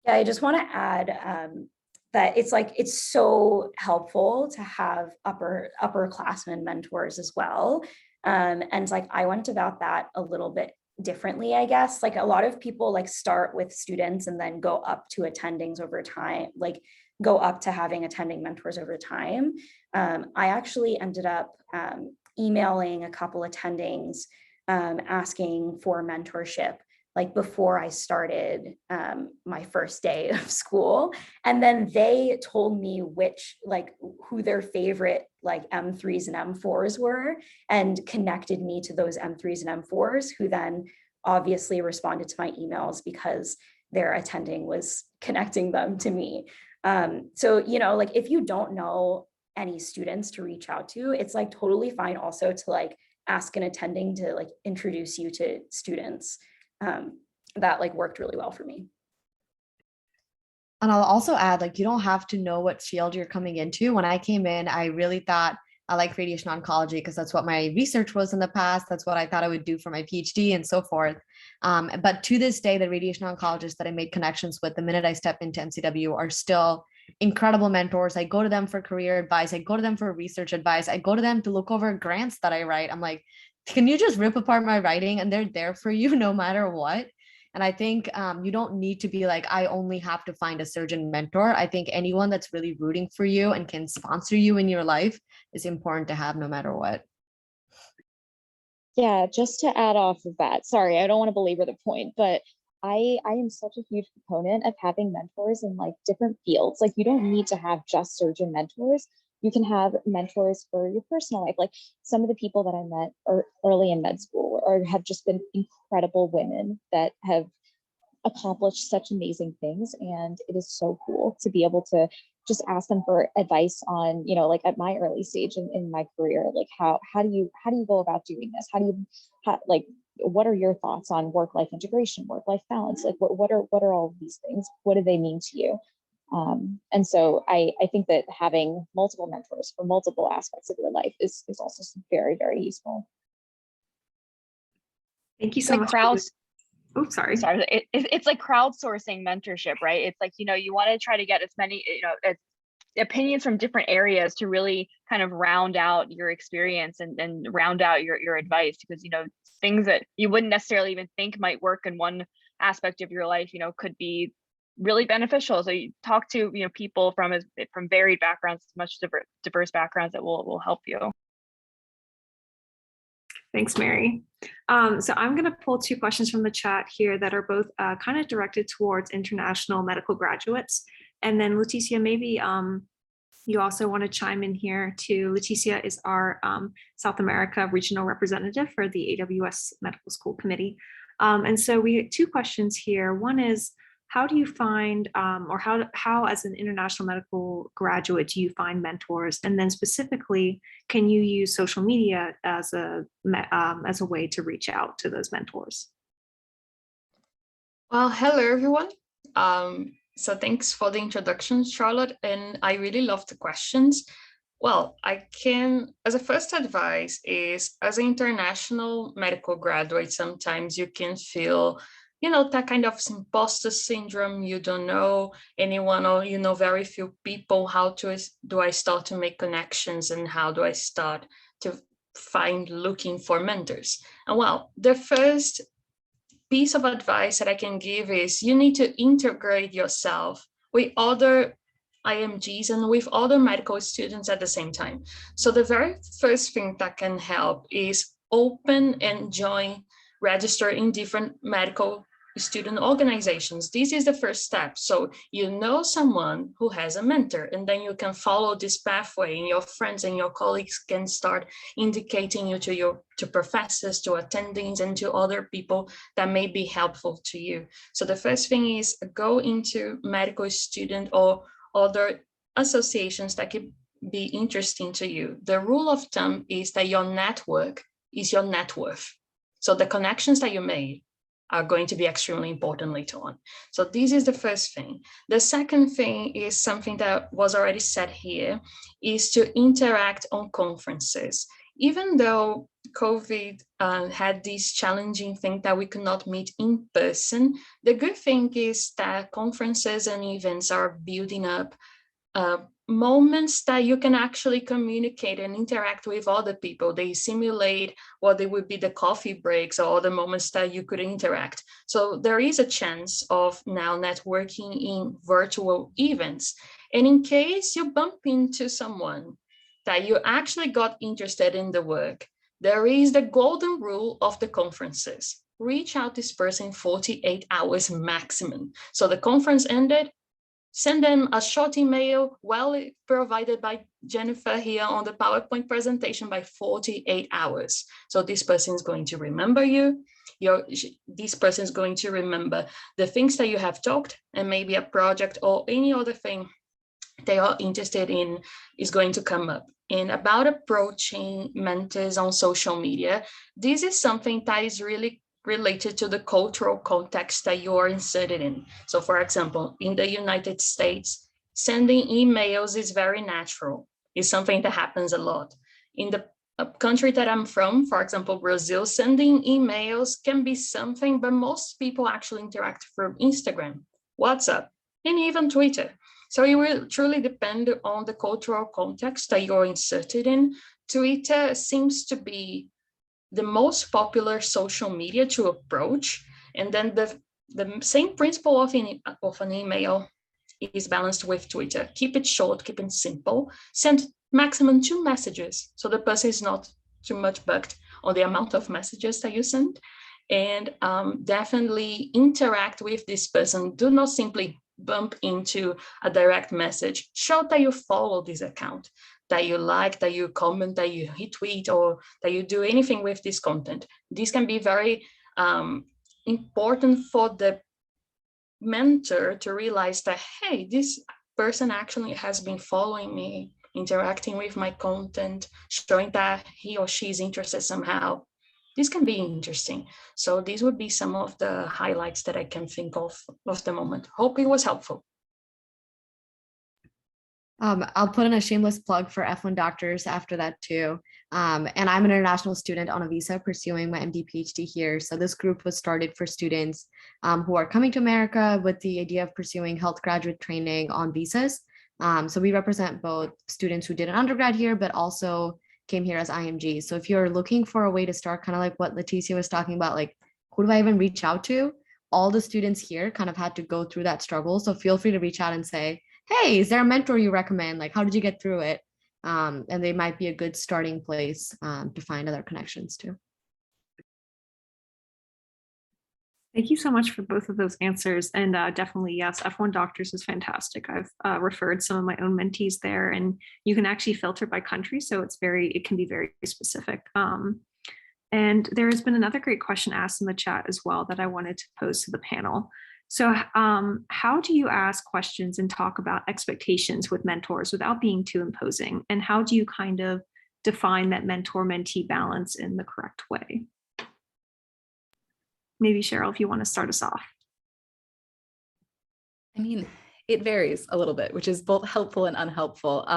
Yeah, I just want to add that it's so helpful to have upperclassmen mentors as well. And like I went about that a little bit differently, I guess. Like a lot of people start with students and then go up to attendings over time, go up to having attending mentors over time. I actually ended up emailing a couple attendings asking for mentorship before I started my first day of school. And then they told me who their favorite M3s and M4s were and connected me to those M3s and M4s, who then obviously responded to my emails because their attending was connecting them to me. So, if you don't know any students to reach out to, it's totally fine also to ask an attending to introduce you to students. That worked really well for me. And I'll also add, you don't have to know what field you're coming into. When I came in, I really thought I like radiation oncology because that's what my research was in the past. That's what I thought I would do for my PhD and so forth. But to this day, the radiation oncologists that I made connections with the minute I stepped into NCW are still incredible mentors. I go to them for career advice. I go to them for research advice. I go to them to look over grants that I write. I'm like, can you just rip apart my writing? And they're there for you no matter what. And I think you don't need to be I only have to find a surgeon mentor. I think anyone that's really rooting for you and can sponsor you in your life is important to have no matter what. Yeah, just to add off of that, sorry, I don't want to belabor the point, but I am such a huge proponent of having mentors in different fields. You don't need to have just surgeon mentors. You can have mentors for your personal life. Some of the people that I met early in med school have just been incredible women that have accomplished such amazing things. And it is so cool to be able to just ask them for advice on, like at my early stage in my career, like how do you go about doing this? Like, what are your thoughts on work-life integration, work-life balance? Like what are all of these things? What do they mean to you? And so I think that having multiple mentors for multiple aspects of your life is also very, very useful. Thank you so Like much. Oh, sorry. It's like crowdsourcing mentorship, right? It's like, you want to try to get as many, as opinions from different areas to really kind of round out your experience and round out your advice, because, things that you wouldn't necessarily even think might work in one aspect of your life, could be really beneficial. So you talk to, people from varied backgrounds, much diverse backgrounds that will help you. Thanks, Mary. So I'm going to pull two questions from the chat here that are both kind of directed towards international medical graduates. And then Leticia, maybe you also want to chime in here too. Leticia is our South America regional representative for the AWS Medical School Committee. And so we have two questions here. One is, how do you find, or how as an international medical graduate do you find mentors? And then specifically, can you use social media as a way to reach out to those mentors? Well, hello everyone. So thanks for the introduction, Charlotte, and I really love the questions. Well, I can, as a first advice is, as an international medical graduate, sometimes you can feel that kind of imposter syndrome. You don't know anyone, or very few people. How do I start to make connections, and how do I start to looking for mentors? And well, the first piece of advice that I can give is you need to integrate yourself with other IMGs and with other medical students at the same time. So the very first thing that can help is open and register in different medical student organizations. This is the first step. So someone who has a mentor, and then you can follow this pathway, and your friends and your colleagues can start indicating you to professors, to attendings, and to other people that may be helpful to you. So the first thing is go into medical student or other associations that could be interesting to you. The rule of thumb is that your network is your net worth. So the connections that you made are going to be extremely important later on. So this is the first thing. The second thing is something that was already said here, is to interact on conferences. Even though COVID had this challenging thing that we could not meet in person, the good thing is that conferences and events are building up moments that you can actually communicate and interact with other people. They simulate what they would be the coffee breaks or other moments that you could interact. So there is a chance of now networking in virtual events. And in case you bump into someone that you actually got interested in the work, there is the golden rule of the conferences. Reach out to this person 48 hours maximum. So the conference ended, send them a short email, well provided by Jennifer here on the PowerPoint presentation, by 48 hours. So this person is going to remember you. This person is going to remember the things that you have talked, and maybe a project or any other thing they are interested in is going to come up. And about approaching mentors on social media, this is something that is really related to the cultural context that you are inserted in. So for example, in the United States, sending emails is very natural. It's something that happens a lot. In the country that I'm from, for example, Brazil, sending emails can be something, but most people actually interact through Instagram, WhatsApp, and even Twitter. So it will truly depend on the cultural context that you're inserted in. Twitter seems to be the most popular social media to approach. And then the same principle of an email is balanced with Twitter. Keep it short, keep it simple, send maximum 2 messages. So the person is not too much bugged on the amount of messages that you send. And definitely interact with this person. Do not simply bump into a direct message. Show that you follow this account, that you like, that you comment, that you retweet, or that you do anything with this content. This can be very important for the mentor to realize that, hey, this person actually has been following me, interacting with my content, showing that he or she is interested somehow, this can be interesting. So these would be some of the highlights that I can think of the moment. Hope it was helpful. I'll put in a shameless plug for F1 doctors after that too. And I'm an international student on a visa pursuing my MD PhD here. So this group was started for students who are coming to America with the idea of pursuing health graduate training on visas. So we represent both students who did an undergrad here, but also came here as IMGs. So if you're looking for a way to start, kind of like what Leticia was talking about, like, who do I even reach out to? All the students here kind of had to go through that struggle. So feel free to reach out and say, hey, is there a mentor you recommend? Like, how did you get through it? And they might be a good starting place to find other connections too. Thank you so much for both of those answers. And definitely, yes, F1 Doctors is fantastic. I've referred some of my own mentees there, and you can actually filter by country. So it can be very specific. And there has been another great question asked in the chat as well that I wanted to pose to the panel. So how do you ask questions and talk about expectations with mentors without being too imposing? And how do you kind of define that mentor-mentee balance in the correct way? Maybe Cheryl, if you want to start us off. I mean, it varies a little bit, which is both helpful and unhelpful.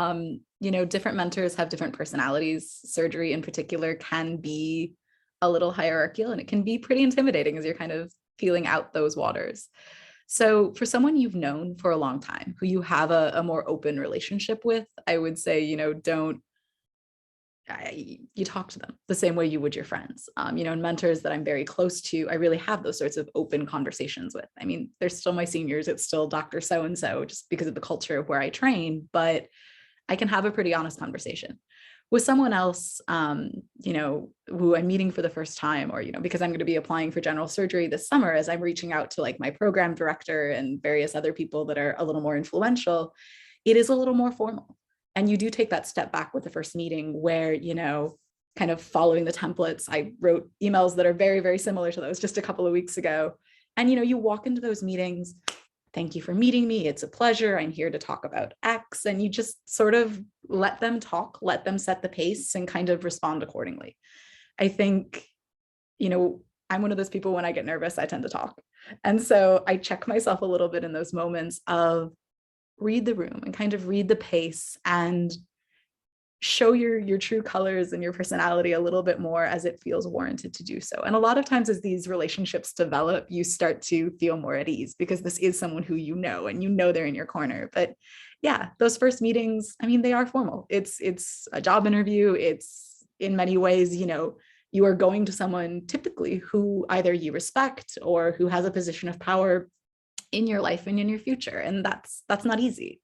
Different mentors have different personalities. Surgery in particular can be a little hierarchical, and it can be pretty intimidating as you're kind of feeling out those waters. So for someone you've known for a long time, who you have a more open relationship with, I would say, you talk to them the same way you would your friends. And mentors that I'm very close to, I really have those sorts of open conversations with. I mean, they're still my seniors. It's still Dr. So-and-so just because of the culture of where I train, but I can have a pretty honest conversation. With someone else, who I'm meeting for the first time, or, because I'm going to be applying for general surgery this summer, as I'm reaching out to like my program director and various other people that are a little more influential, it is a little more formal. And you do take that step back with the first meeting where, kind of following the templates. I wrote emails that are very, very similar to those just a couple of weeks ago. And, you walk into those meetings. Thank you for meeting me. It's a pleasure. I'm here to talk about X. And you just sort of let them talk, let them set the pace, and kind of respond accordingly. I think, I'm one of those people, when I get nervous, I tend to talk. And so I check myself a little bit in those moments of read the room and kind of read the pace and show your true colors and your personality a little bit more as it feels warranted to do so. And a lot of times as these relationships develop, you start to feel more at ease because this is someone who and they're in your corner. But yeah, those first meetings, I mean, they are formal. It's a job interview. It's in many ways, you are going to someone typically who either you respect or who has a position of power in your life and in your future. And that's not easy.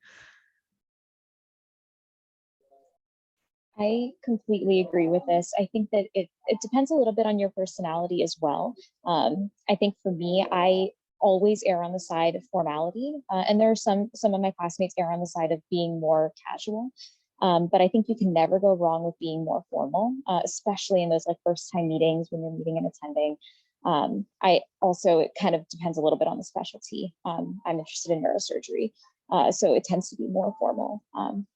I completely agree with this. I think that it depends a little bit on your personality as well. I think for me, I always err on the side of formality. And there are some of my classmates err on the side of being more casual. But I think you can never go wrong with being more formal, especially in those like first time meetings when you're meeting and attending. It kind of depends a little bit on the specialty. I'm interested in neurosurgery. So it tends to be more formal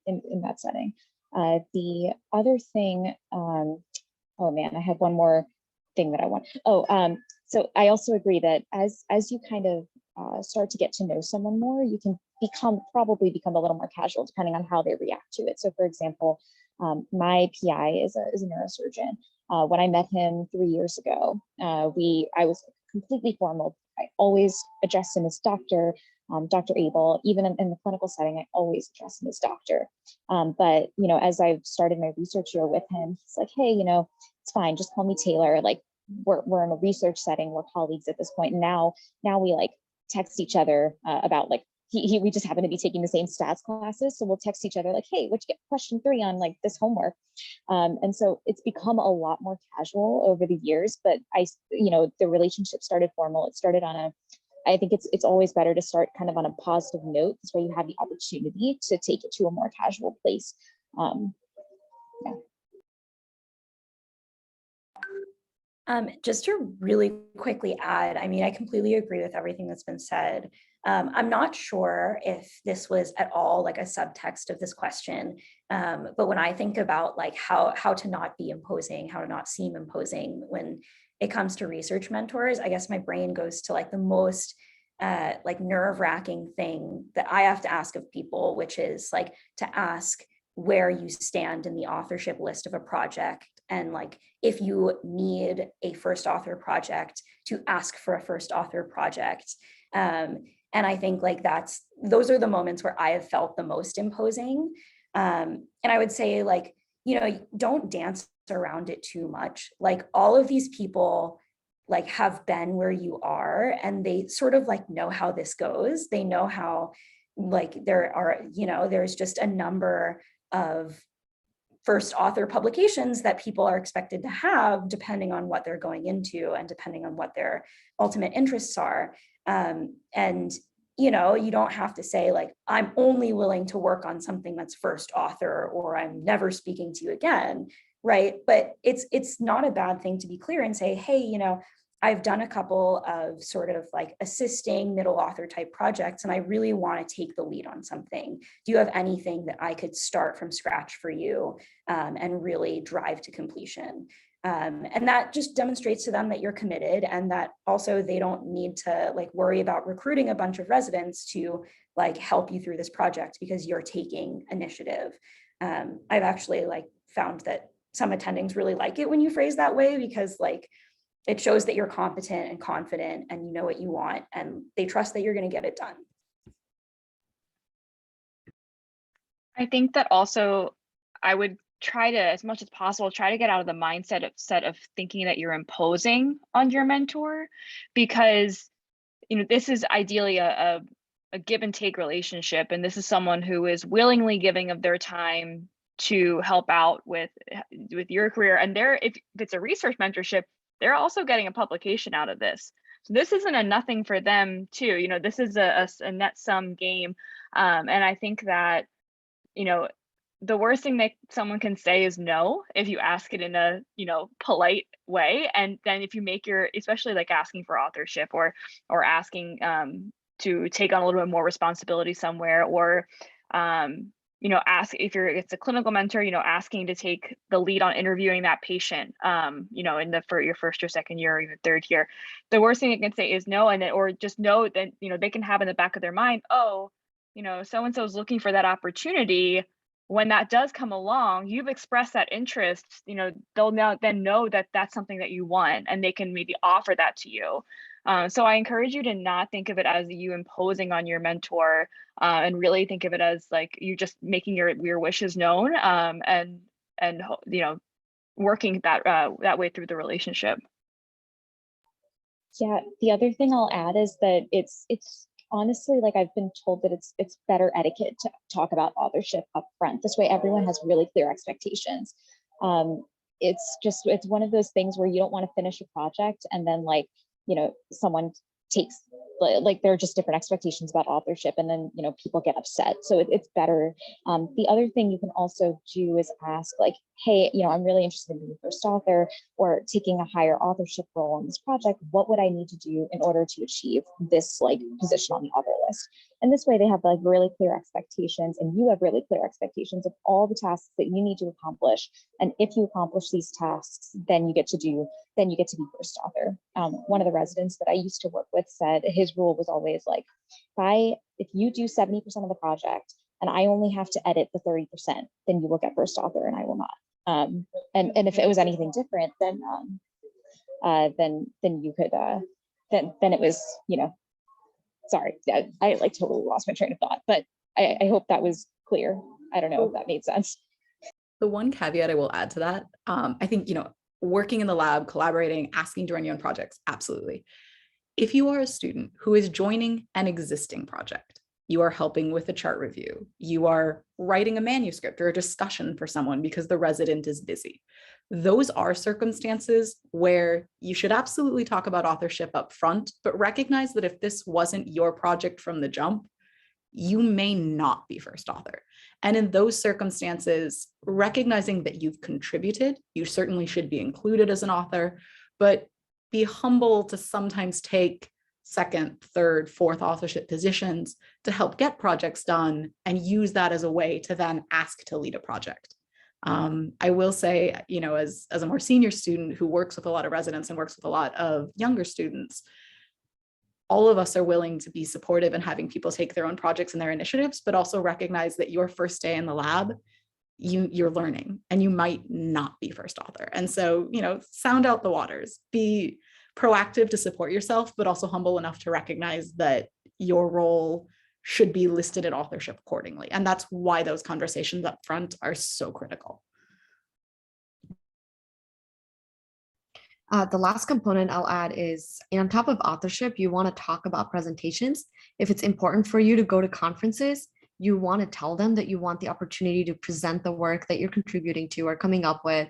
in that setting. The other thing, oh man, I have one more thing that I want. So I also agree that as you kind of start to get to know someone more, you can probably become a little more casual depending on how they react to it. So for example, my PI is a neurosurgeon. When I met him 3 years ago, I was completely formal. I always addressed him as doctor. Dr. Abel, even in the clinical setting, I always address him as doctor. But, as I've started my research year with him, he's like, hey, it's fine. Just call me Taylor. Like we're in a research setting. We're colleagues at this point. And now we like text each other about like, we just happen to be taking the same stats classes. So we'll text each other like, hey, what'd you get question 3 on like this homework? And so it's become a lot more casual over the years, but the relationship started formal. It started I think it's always better to start kind of on a positive note. This way you have the opportunity to take it to a more casual place. Just to really quickly add, I mean, I completely agree with everything that's been said. I'm not sure if this was at all like a subtext of this question, but when I think about like how to not be imposing, how to not seem imposing when it comes to research mentors, I guess my brain goes to like the most like nerve-wracking thing that I have to ask of people, which is like to ask where you stand in the authorship list of a project. And like, if you need a first author project, to ask for a first author project. And I think like those are the moments where I have felt the most imposing. And I would say like, you know, don't dance around it too much. Like all of these people like have been where you are, and they sort of like know how this goes. They know how like there are, you know, there's just a number of first author publications that people are expected to have depending on what they're going into and depending on what their ultimate interests are. And, you know, you don't have to say like, I'm only willing to work on something that's first author, or I'm never speaking to you again, right? But it's not a bad thing to be clear and say, hey, you know, I've done a couple of sort of like assisting middle author type projects, and I really want to take the lead on something. Do you have anything that I could start from scratch for you and really drive to completion? And that just demonstrates to them that you're committed, and that also they don't need to like worry about recruiting a bunch of residents to like help you through this project because you're taking initiative. I've actually like found that some attendings really like it when you phrase that way, because like it shows that you're competent and confident and you know what you want, and they trust that you're going to get it done. I think that also I would try to, as much as possible, try to get out of the mindset of thinking that you're imposing on your mentor, because, you know, this is ideally a give and take relationship. And this is someone who is willingly giving of their time to help out with your career. And if it's a research mentorship, they're also getting a publication out of this. So this isn't a nothing for them too. You know, this is a net sum game. And I think that, you know, the worst thing that someone can say is no, if you ask it in a, you know, polite way. And then if you make especially like asking for authorship or asking to take on a little bit more responsibility somewhere, or you know, ask if it's a clinical mentor, you know, asking to take the lead on interviewing that patient, you know, for your first or second year or even third year. The worst thing they can say is no, or just know that, you know, they can have in the back of their mind, oh, you know, so-and-so is looking for that opportunity. When that does come along, you've expressed that interest, you know, they'll now then know that that's something that you want, and they can maybe offer that to you. So I encourage you to not think of it as you imposing on your mentor, and really think of it as like you just making your wishes known, and you know, working that way through the relationship. Yeah, the other thing I'll add is that it's honestly, like I've been told that it's better etiquette to talk about authorship up front. This way everyone has really clear expectations. It's one of those things where you don't want to finish a project and then like, you know, someone takes like there are just different expectations about authorship, and then, you know, people get upset. So it's better. The other thing you can also do is ask like, hey, you know, I'm really interested in being first author or taking a higher authorship role on this project. What would I need to do in order to achieve this like position on the author list? And this way they have like really clear expectations, and you have really clear expectations of all the tasks that you need to accomplish. And if you accomplish these tasks, then you get to be first author. One of the residents that I used to work with said his rule was always like, if you do 70% of the project and I only have to edit the 30%, then you will get first author and I will not. And if it was anything different, then you could then it was, you know, sorry, I like totally lost my train of thought, but I hope that was clear. I don't know if that made sense. The one caveat I will add to that, I think, you know, working in the lab, collaborating, asking to run your own projects, absolutely. If you are a student who is joining an existing project, you are helping with a chart review, you are writing a manuscript or a discussion for someone because the resident is busy. Those are circumstances where you should absolutely talk about authorship up front, but recognize that if this wasn't your project from the jump, you may not be first author. And in those circumstances, recognizing that you've contributed, you certainly should be included as an author, but be humble to sometimes take second, third, fourth authorship positions to help get projects done and use that as a way to then ask to lead a project. I will say, as a more senior student who works with a lot of residents and works with a lot of younger students, all of us are willing to be supportive and having people take their own projects and their initiatives, but also recognize that your first day in the lab, you're learning and you might not be first author. And so, sound out the waters, be proactive to support yourself, but also humble enough to recognize that your role should be listed in authorship accordingly. And that's why those conversations up front are so critical. The last component I'll add is, on top of authorship, you want to talk about presentations. If it's important for you to go to conferences, you want to tell them that you want the opportunity to present the work that you're contributing to or coming up with.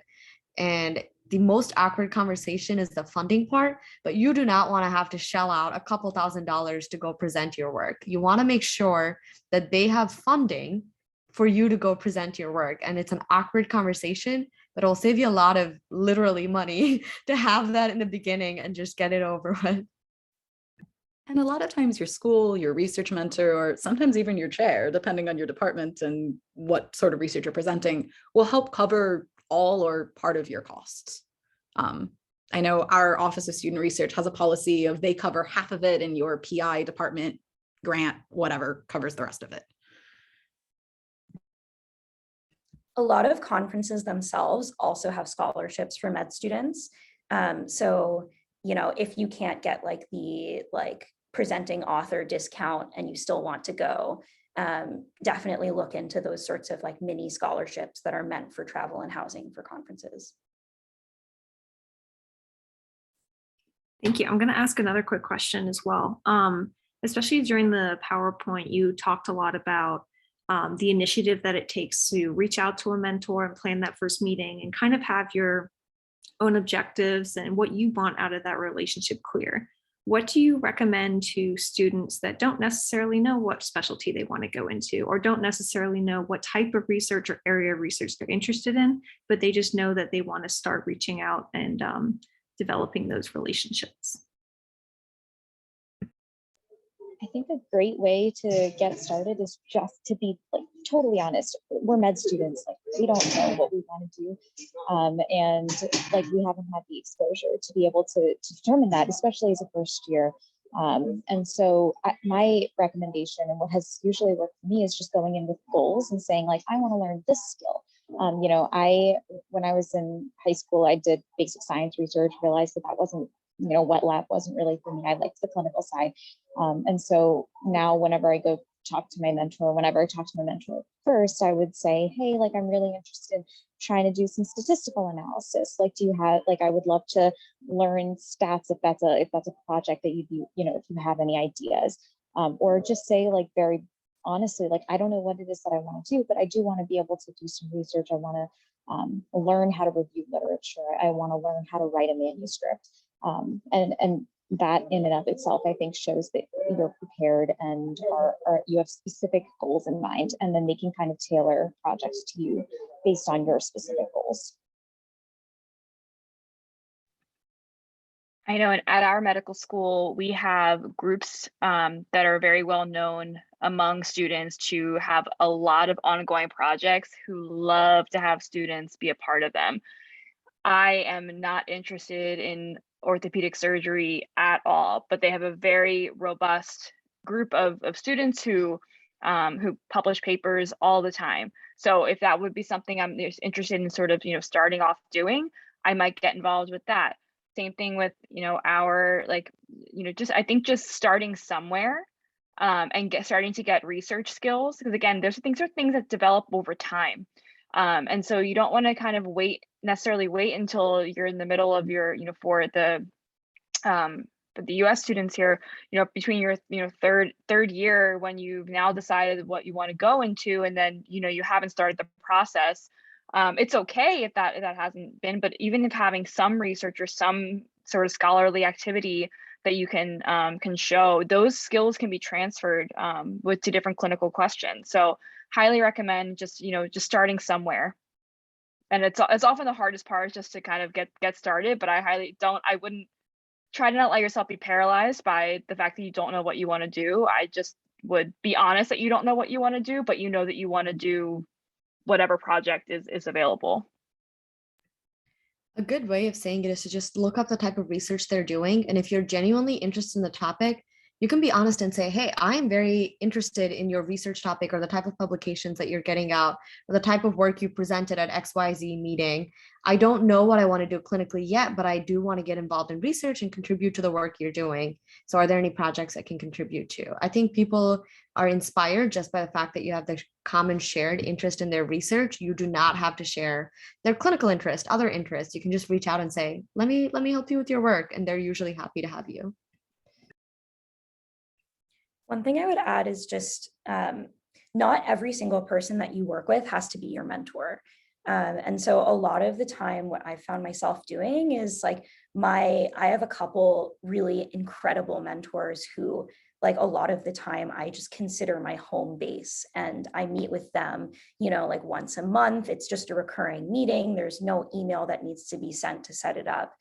And the most awkward conversation is the funding part, but you do not want to have to shell out a couple $1,000s to go present your work. You want to make sure that they have funding for you to go present your work. And it's an awkward conversation, but it'll save you a lot of literally money to have that in the beginning and just get it over with. And a lot of times your school, your research mentor, or sometimes even your chair, depending on your department and what sort of research you're presenting, will help cover all or part of your costs. I know our Office of Student Research has a policy of they cover half of it and your PI department, grant, whatever, covers the rest of it. A lot of conferences themselves also have scholarships for med students. So, if you can't get like the presenting author discount and you still want to go, definitely look into those sorts of mini scholarships that are meant for travel and housing for conferences. Thank you. I'm going to ask another quick question as well. Especially during the PowerPoint, you talked a lot about the initiative that it takes to reach out to a mentor and plan that first meeting and kind of have your own objectives and what you want out of that relationship clear. What do you recommend to students that don't necessarily know what specialty they want to go into or don't necessarily know what type of research or area of research they're interested in, but they just know that they want to start reaching out and developing those relationships? I think a great way to get started is just to be totally honest. We're med students, we don't know what we want to do. And we haven't had the exposure to be able to determine that, especially as a first year. And so my recommendation and what has usually worked for me is just going in with goals and saying I want to learn this skill. When I was in high school, I did basic science research, realized that wasn't, wet lab wasn't really for me. I liked the clinical side. And so now whenever I go talk to my mentor, first, I would say, hey, I'm really interested in trying to do some statistical analysis. Do you have, I would love to learn stats if that's a project that you'd be, if you have any ideas, or just say very honestly, I don't know what it is that I want to do, but I do want to be able to do some research. I want to learn how to review literature. I want to learn how to write a manuscript. And that in and of itself, I think, shows that you're prepared and you have specific goals in mind, and then they can kind of tailor projects to you based on your specific goals. I know at our medical school, we have groups that are very well known among students to have a lot of ongoing projects who love to have students be a part of them. I am not interested in orthopedic surgery at all, but they have a very robust group of students who publish papers all the time. So if that would be something I'm interested in sort of, starting off doing, I might get involved with that. Same thing with, our I think just starting somewhere and starting to get research skills, because again, those are things that develop over time. And so you don't want to kind of necessarily wait until you're in the middle of your, for the US students here, between your, third year, when you've now decided what you want to go into, and then, you haven't started the process. It's okay if that hasn't been, but even if having some research or some sort of scholarly activity that you can show, those skills can be transferred to different clinical questions. So highly recommend just starting somewhere. And it's often the hardest part, just to kind of get started, but I wouldn't try to not let yourself be paralyzed by the fact that you don't know what you want to do. I just would be honest that you don't know what you want to do, but you know that you want to do whatever project is available. A good way of saying it is to just look up the type of research they're doing. And if you're genuinely interested in the topic, you can be honest and say, hey, I am very interested in your research topic or the type of publications that you're getting out or the type of work you presented at XYZ meeting. I don't know what I want to do clinically yet, but I do want to get involved in research and contribute to the work you're doing. So are there any projects I can contribute to? I think people are inspired just by the fact that you have the common shared interest in their research. You do not have to share their clinical interest, other interests. You can just reach out and say, let me help you with your work. And they're usually happy to have you. One thing I would add is just not every single person that you work with has to be your mentor. And so a lot of the time, what I found myself doing is like I have a couple really incredible mentors who, like, a lot of the time I just consider my home base, and I meet with them, like once a month. It's just a recurring meeting. There's no email that needs to be sent to set it up.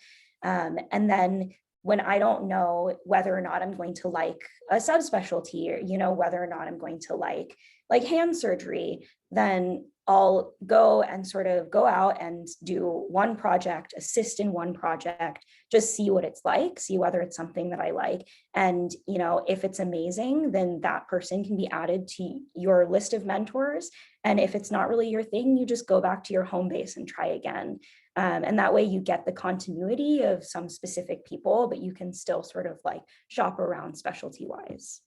And then when I don't know whether or not I'm going to like a subspecialty, or, whether or not I'm going to like hand surgery, then I'll go and sort of go out and do one project, assist in one project, just see what it's like, see whether it's something that I like. And, if it's amazing, then that person can be added to your list of mentors. And if it's not really your thing, you just go back to your home base and try again. And that way you get the continuity of some specific people, but you can still sort of like shop around specialty wise.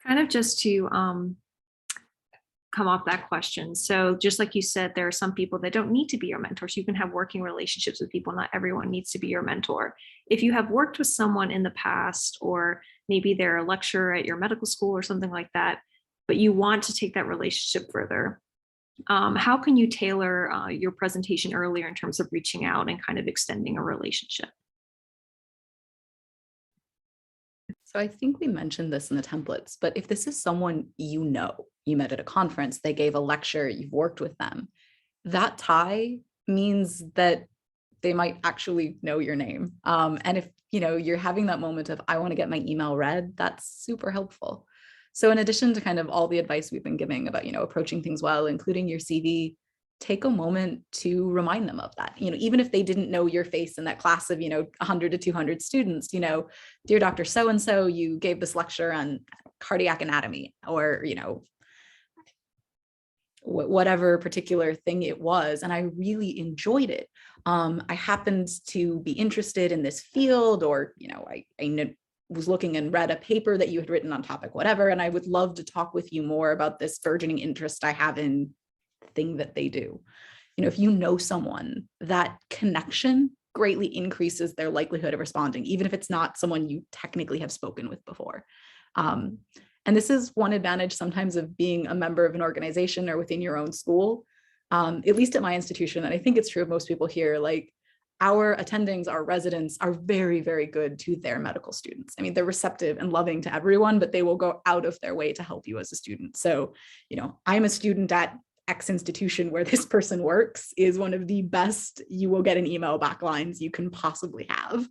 Kind of just to come off that question. So just like you said, there are some people that don't need to be your mentors. You can have working relationships with people. Not everyone needs to be your mentor. If you have worked with someone in the past, or maybe they're a lecturer at your medical school or something like that, but you want to take that relationship further, how can you tailor your presentation earlier in terms of reaching out and kind of extending a relationship? So I think we mentioned this in the templates, but if this is someone you met at a conference, they gave a lecture, you've worked with them, that tie means that they might actually know your name. And if you're having that moment of, I want to get my email read, that's super helpful. So in addition to kind of all the advice we've been giving about, approaching things well, including your CV, take a moment to remind them of that. Even if they didn't know your face in that class of, 100 to 200 students, dear Dr. So-and-so, you gave this lecture on cardiac anatomy, or, whatever particular thing it was. And I really enjoyed it. I happened to be interested in this field, or, I was looking and read a paper that you had written on topic, whatever, and I would love to talk with you more about this burgeoning interest I have in the thing that they do. If you know someone, that connection greatly increases their likelihood of responding, even if it's not someone you technically have spoken with before. And this is one advantage sometimes of being a member of an organization or within your own school, at least at my institution. And I think it's true of most people here, like, our attendings, our residents are very, very good to their medical students. I mean, they're receptive and loving to everyone, but they will go out of their way to help you as a student. So, I'm a student at X institution where this person works is one of the best you will get an email back lines you can possibly have.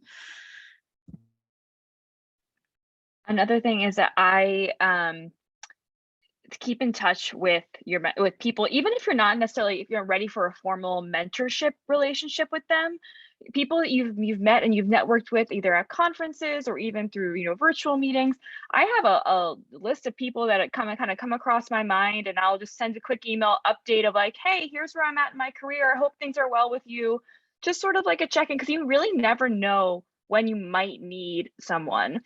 Another thing is that I keep in touch with people, even if you're not necessarily, if you're ready for a formal mentorship relationship with them, people that you've met and you've networked with either at conferences or even through virtual meetings. I have a list of people that kind of come across my mind, and I'll just send a quick email update of like, hey, here's where I'm at in my career. I hope things are well with you. Just sort of like a check-in, because you really never know when you might need someone.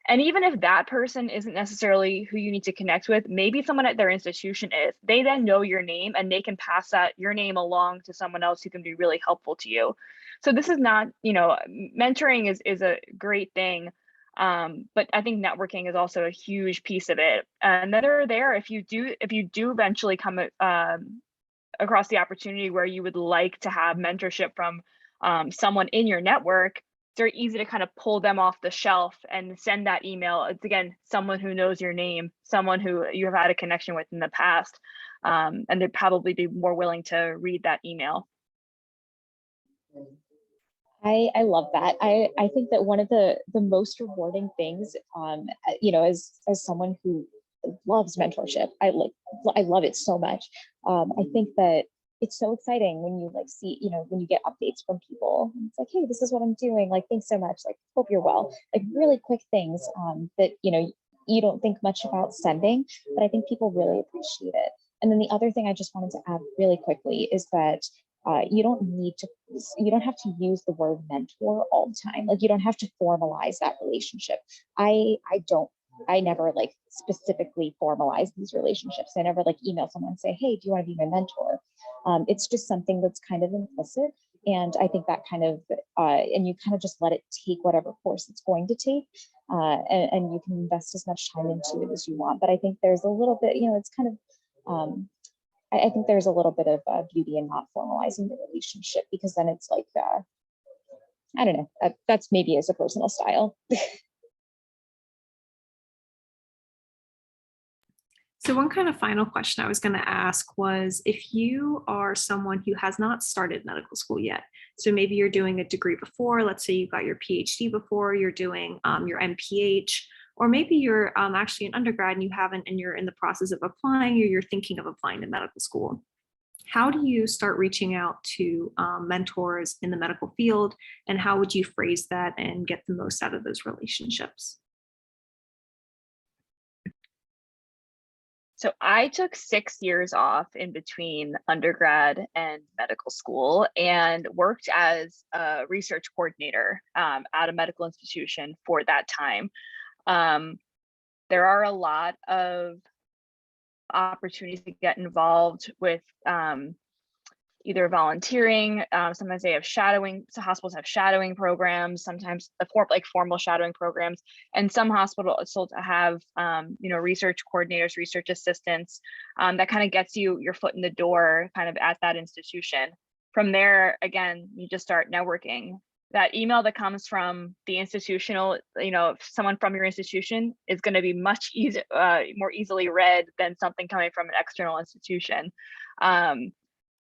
And even if that person isn't necessarily who you need to connect with, maybe someone at their institution is. They then know your name and they can pass your name along to someone else who can be really helpful to you. So this is not, mentoring is a great thing. But I think networking is also a huge piece of it. And then they're there if you do eventually come across the opportunity where you would like to have mentorship from someone in your network. It's very easy to kind of pull them off the shelf and send that email. It's, again, someone who knows your name, someone who you have had a connection with in the past, and they'd probably be more willing to read that email. I love that. I think that one of the most rewarding things, as someone who loves mentorship, I love it so much. I think that it's so exciting when you like see, when you get updates from people. It's like, hey, this is what I'm doing. Like, thanks so much. Like, hope you're well. Like really quick things that you don't think much about sending, but I think people really appreciate it. And then the other thing I just wanted to add really quickly is that you don't have to use the word mentor all the time. Like you don't have to formalize that relationship. I never like specifically formalize these relationships. I never like email someone and say, hey, do you want to be my mentor? It's just something that's kind of implicit. And I think that kind of, and you kind of just let it take whatever course it's going to take. And you can invest as much time into it as you want. But I think there's a little bit, it's kind of, I think there's a little bit of beauty in not formalizing the relationship, because then it's like, I don't know, that's maybe as a personal style. So one kind of final question I was going to ask was, if you are someone who has not started medical school yet, so maybe you're doing a degree before, let's say you got your PhD before, you're doing your MPH, or maybe you're actually an undergrad and you haven't, and you're in the process of applying, or you're thinking of applying to medical school. How do you start reaching out to mentors in the medical field, and how would you phrase that and get the most out of those relationships? So I took 6 years off in between undergrad and medical school and worked as a research coordinator at a medical institution for that time. There are a lot of opportunities to get involved with either volunteering. Sometimes they have shadowing. So hospitals have shadowing programs. Sometimes formal shadowing programs, and some hospitals have research coordinators, research assistants. That kind of gets you your foot in the door, kind of at that institution. From there, again, you just start networking. That email that comes from the institutional, someone from your institution is going to be much more easily read than something coming from an external institution.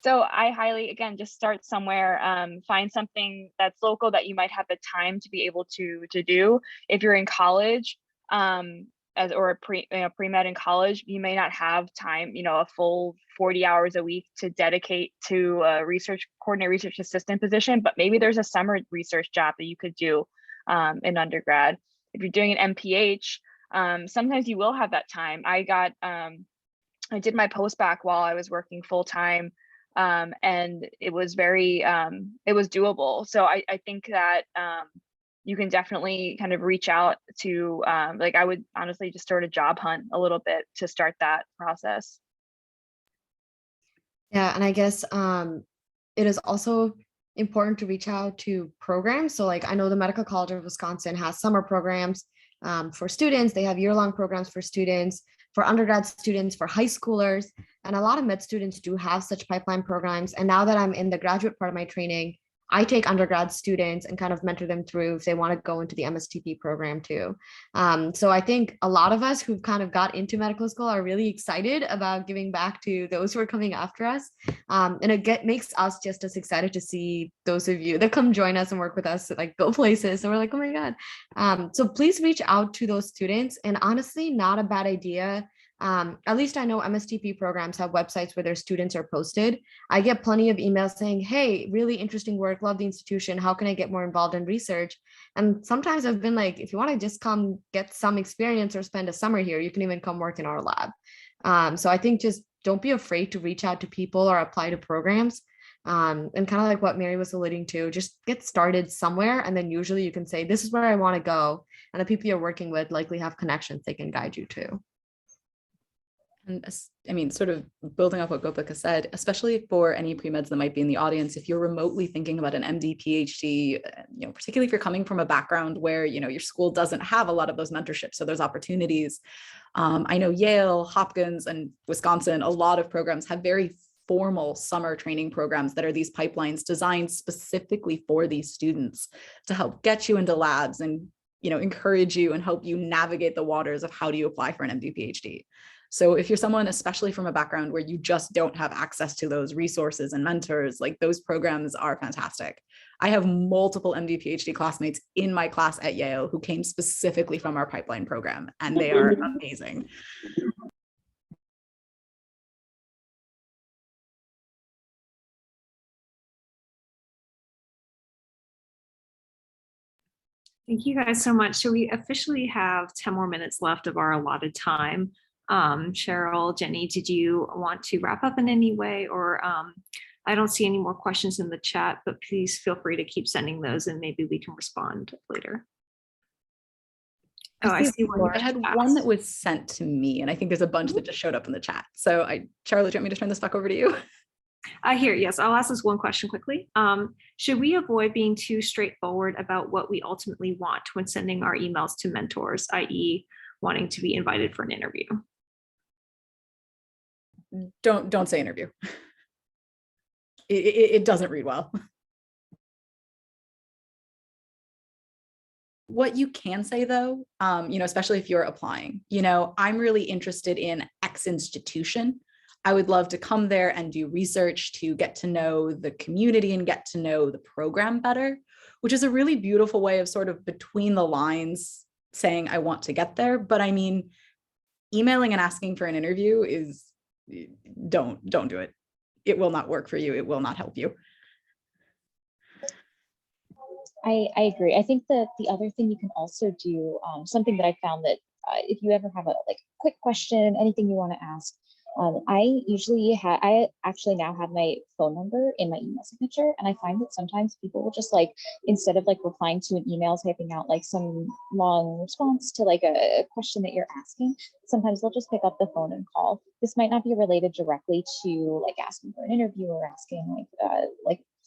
So I highly, again, just start somewhere, find something that's local that you might have the time to be able to do. If you're in college, or a pre-med in college, you may not have time, a full 40 hours a week to dedicate to a research coordinator, research assistant position, but maybe there's a summer research job that you could do in undergrad. If you're doing an MPH, sometimes you will have that time. I did my post-bac while I was working full-time. And it was it was doable. So I think that you can definitely kind of reach out to, I would honestly just start a job hunt a little bit to start that process. Yeah, and I guess it is also important to reach out to programs. So I know the Medical College of Wisconsin has summer programs for students. They have year-long programs for students, for undergrad students, for high schoolers. And a lot of med students do have such pipeline programs. And now that I'm in the graduate part of my training, I take undergrad students and kind of mentor them through if they want to go into the MSTP program too. So I think a lot of us who've kind of got into medical school are really excited about giving back to those who are coming after us. And it makes us just as excited to see those of you that come join us and work with us, go places. So we're like, oh my God. So please reach out to those students. And honestly, not a bad idea. At least I know MSTP programs have websites where their students are posted. I get plenty of emails saying, hey, really interesting work, love the institution. How can I get more involved in research? And sometimes I've been like, if you want to just come get some experience or spend a summer here, you can even come work in our lab. So I think just don't be afraid to reach out to people or apply to programs. And kind of like what Mary was alluding to, just get started somewhere. And then usually you can say, this is where I want to go. And the people you're working with likely have connections they can guide you to. And I mean, sort of building off what Gopika said, especially for any pre-meds that might be in the audience, if you're remotely thinking about an MD, PhD, particularly if you're coming from a background where, your school doesn't have a lot of those mentorships, so there's opportunities. I know Yale, Hopkins, and Wisconsin, a lot of programs have very formal summer training programs that are these pipelines designed specifically for these students to help get you into labs and, encourage you and help you navigate the waters of how do you apply for an MD, PhD. So if you're someone, especially from a background where you just don't have access to those resources and mentors, like those programs are fantastic. I have multiple MD PhD classmates in my class at Yale who came specifically from our pipeline program, and they are amazing. Thank you guys so much. So we officially have 10 more minutes left of our allotted time. Cheryl, Jenny, did you want to wrap up in any way? Or I don't see any more questions in the chat, but please feel free to keep sending those and maybe we can respond later. Oh, I see one. I had one that was sent to me, and I think there's a bunch that just showed up in the chat. So Charlotte, do you want me to turn this back over to you? Here, yes, I'll ask this one question quickly. Should we avoid being too straightforward about what we ultimately want when sending our emails to mentors, i.e. wanting to be invited for an interview? Don't say interview. It doesn't read well. What you can say though, especially if you're applying, I'm really interested in X institution. I would love to come there and do research to get to know the community and get to know the program better, which is a really beautiful way of sort of between the lines saying I want to get there. But I mean, emailing and asking for an interview is, don't do it. It will not work for you. It will not help you. I agree. I think that the other thing you can also do, something that I found that if you ever have a quick question, anything you want to ask, I actually now have my phone number in my email signature, and I find that sometimes people will just instead of replying to an email, typing out some long response to a question that you're asking, sometimes they'll just pick up the phone and call. This might not be related directly to asking for an interview or asking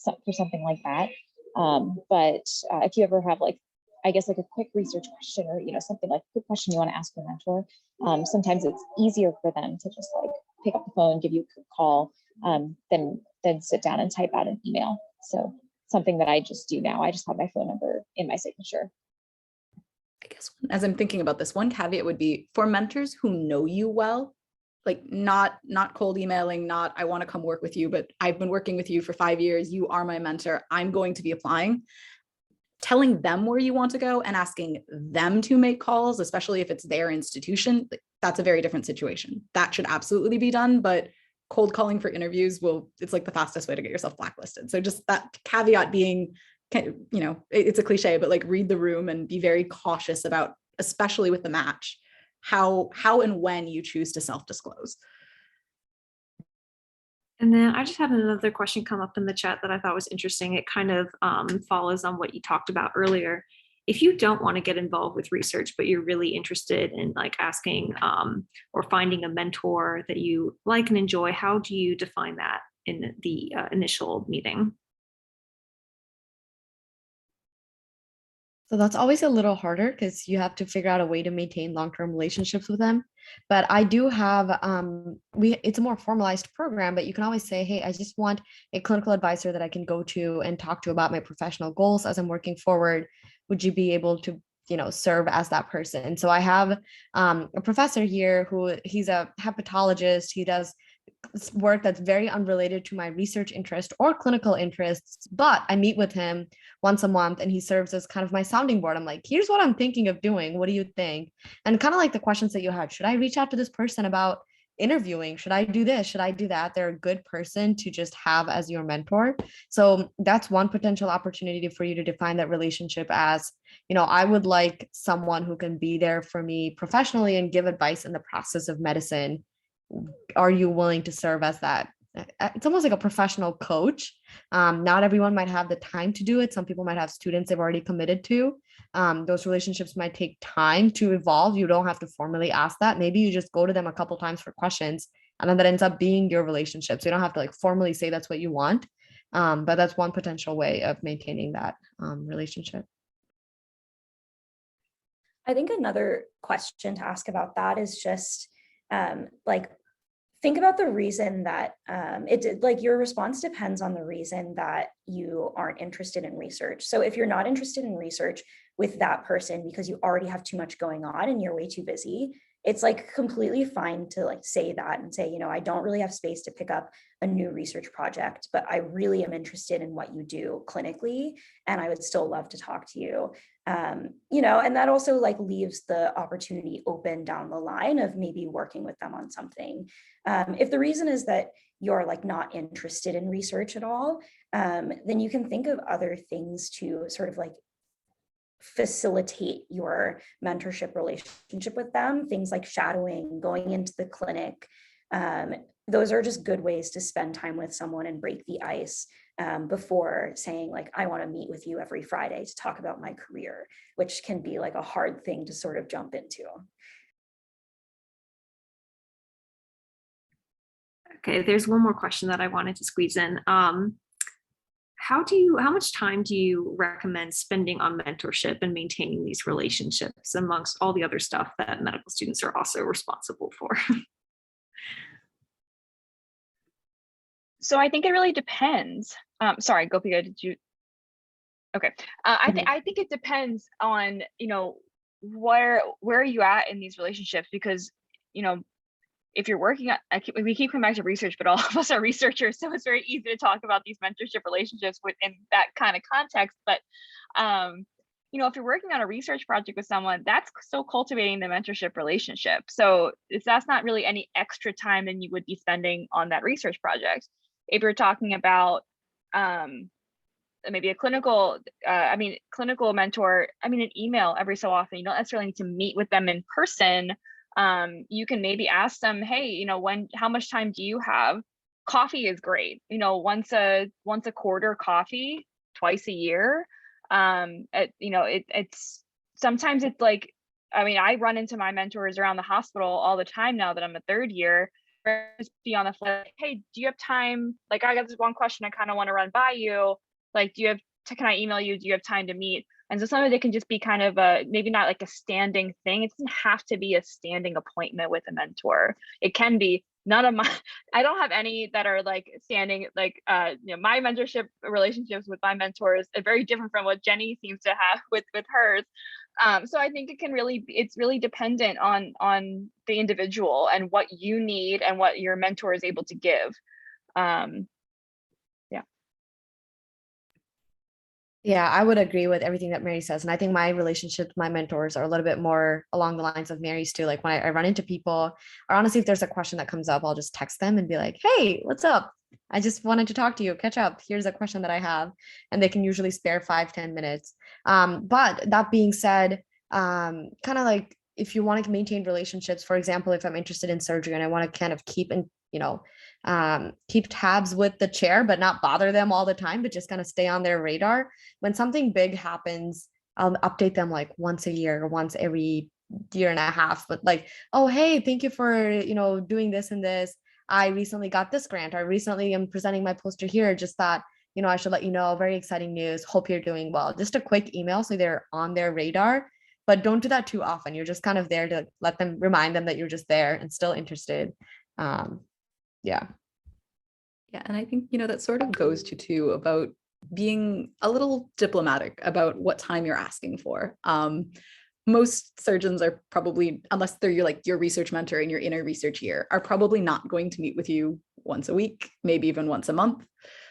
for something like that. But if you ever have I guess a quick research question or something a quick question you want to ask your mentor, sometimes it's easier for them to just pick up the phone, give you a quick call, than sit down and type out an email. So something that I just do now, I just have my phone number in my signature. I guess as I'm thinking about this, one caveat would be for mentors who know you well, not cold emailing, not I want to come work with you, but I've been working with you for 5 years. You are my mentor. I'm going to be applying. Telling them where you want to go and asking them to make calls, especially if it's their institution, that's a very different situation. That should absolutely be done, but cold calling for interviews it's the fastest way to get yourself blacklisted. So just that caveat being, it's a cliche, but read the room and be very cautious about, especially with the match, how and when you choose to self-disclose. And then I just had another question come up in the chat that I thought was interesting. It kind of follows on what you talked about earlier. If you don't want to get involved with research, but you're really interested in asking or finding a mentor that you like and enjoy, how do you define that in the initial meeting? So that's always a little harder because you have to figure out a way to maintain long-term relationships with them. But I do have, it's a more formalized program, but you can always say, hey, I just want a clinical advisor that I can go to and talk to about my professional goals as I'm working forward. Would you be able to, serve as that person? So I have a professor here he's a hepatologist. He does work that's very unrelated to my research interest or clinical interests, but I meet with him once a month and he serves as kind of my sounding board. I'm like, here's what I'm thinking of doing. What do you think? And kind of the questions that you had, should I reach out to this person about interviewing? Should I do this? Should I do that? They're a good person to just have as your mentor. So that's one potential opportunity for you to define that relationship as, I would like someone who can be there for me professionally and give advice in the process of medicine. Are you willing to serve as that? It's almost like a professional coach. Not everyone might have the time to do it. Some people might have students they've already committed to. Those relationships might take time to evolve. You don't have to formally ask that. Maybe you just go to them a couple times for questions, and then that ends up being your relationship. So you don't have to formally say that's what you want. But that's one potential way of maintaining that relationship. I think another question to ask about that is just think about the reason that your response depends on the reason that you aren't interested in research. So if you're not interested in research with that person because you already have too much going on and you're way too busy, it's like completely fine to like say that and say, I don't really have space to pick up a new research project, but I really am interested in what you do clinically, and I would still love to talk to you. And that also like leaves the opportunity open down the line of maybe working with them on something. If the reason is that you're like not interested in research at all, then you can think of other things to sort of like facilitate your mentorship relationship with them. Things like shadowing, going into the clinic. Those are just good ways to spend time with someone and break the ice before saying like, I want to meet with you every Friday to talk about my career, which can be like a hard thing to sort of jump into. Okay, there's one more question that I wanted to squeeze in. How much time do you recommend spending on mentorship and maintaining these relationships amongst all the other stuff that medical students are also responsible for? So I think it really depends. Sorry, Gopika, did you? Okay. I think it depends on, where are you at in these relationships? Because, if you're working at, we keep coming back to research, but all of us are researchers, so it's very easy to talk about these mentorship relationships within that kind of context. But, if you're working on a research project with someone, that's still cultivating the mentorship relationship. So that's not really any extra time than you would be spending on that research project. If you're talking about maybe a clinical mentor, an email every so often, you don't necessarily need to meet with them in person. You can maybe ask them, hey, how much time do you have? Coffee is great. Once a quarter coffee, twice a year. It's sometimes it's like, I run into my mentors around the hospital all the time now that I'm a third year. Just be on the flight, hey, do you have time? Like, I got this one question I kind of want to run by you. Like, can I email you? Do you have time to meet? And so sometimes it can just be kind of maybe not like a standing thing. It doesn't have to be a standing appointment with a mentor. It can be. I don't have any that are like standing, like, my mentorship relationships with my mentors are very different from what Jenny seems to have with hers. So I think it's really dependent on the individual and what you need and what your mentor is able to give. Yeah, I would agree with everything that Mary says. And I think my relationship with my mentors are a little bit more along the lines of Mary's too. Like when I run into people, or honestly, if there's a question that comes up, I'll just text them and be like, hey, what's up? I just wanted to talk to you, catch up. Here's a question that I have. And they can usually spare 5-10 minutes. But that being said, kind of like if you want to maintain relationships, for example, if I'm interested in surgery and I want to kind of keep tabs with the chair, but not bother them all the time, but just kind of stay on their radar. When something big happens, I'll update them like once a year, once every year and a half, but like, oh, hey, thank you for, doing this and this. I recently got this grant. I recently am presenting my poster here. Just thought, I should let you know, very exciting news. Hope you're doing well. Just a quick email so they're on their radar, but don't do that too often. You're just kind of there to remind them that you're just there and still interested. Yeah. And I think, that sort of goes to too about being a little diplomatic about what time you're asking for. Most surgeons are probably, unless they're your research mentor and you're in a research year, are probably not going to meet with you once a week, maybe even once a month.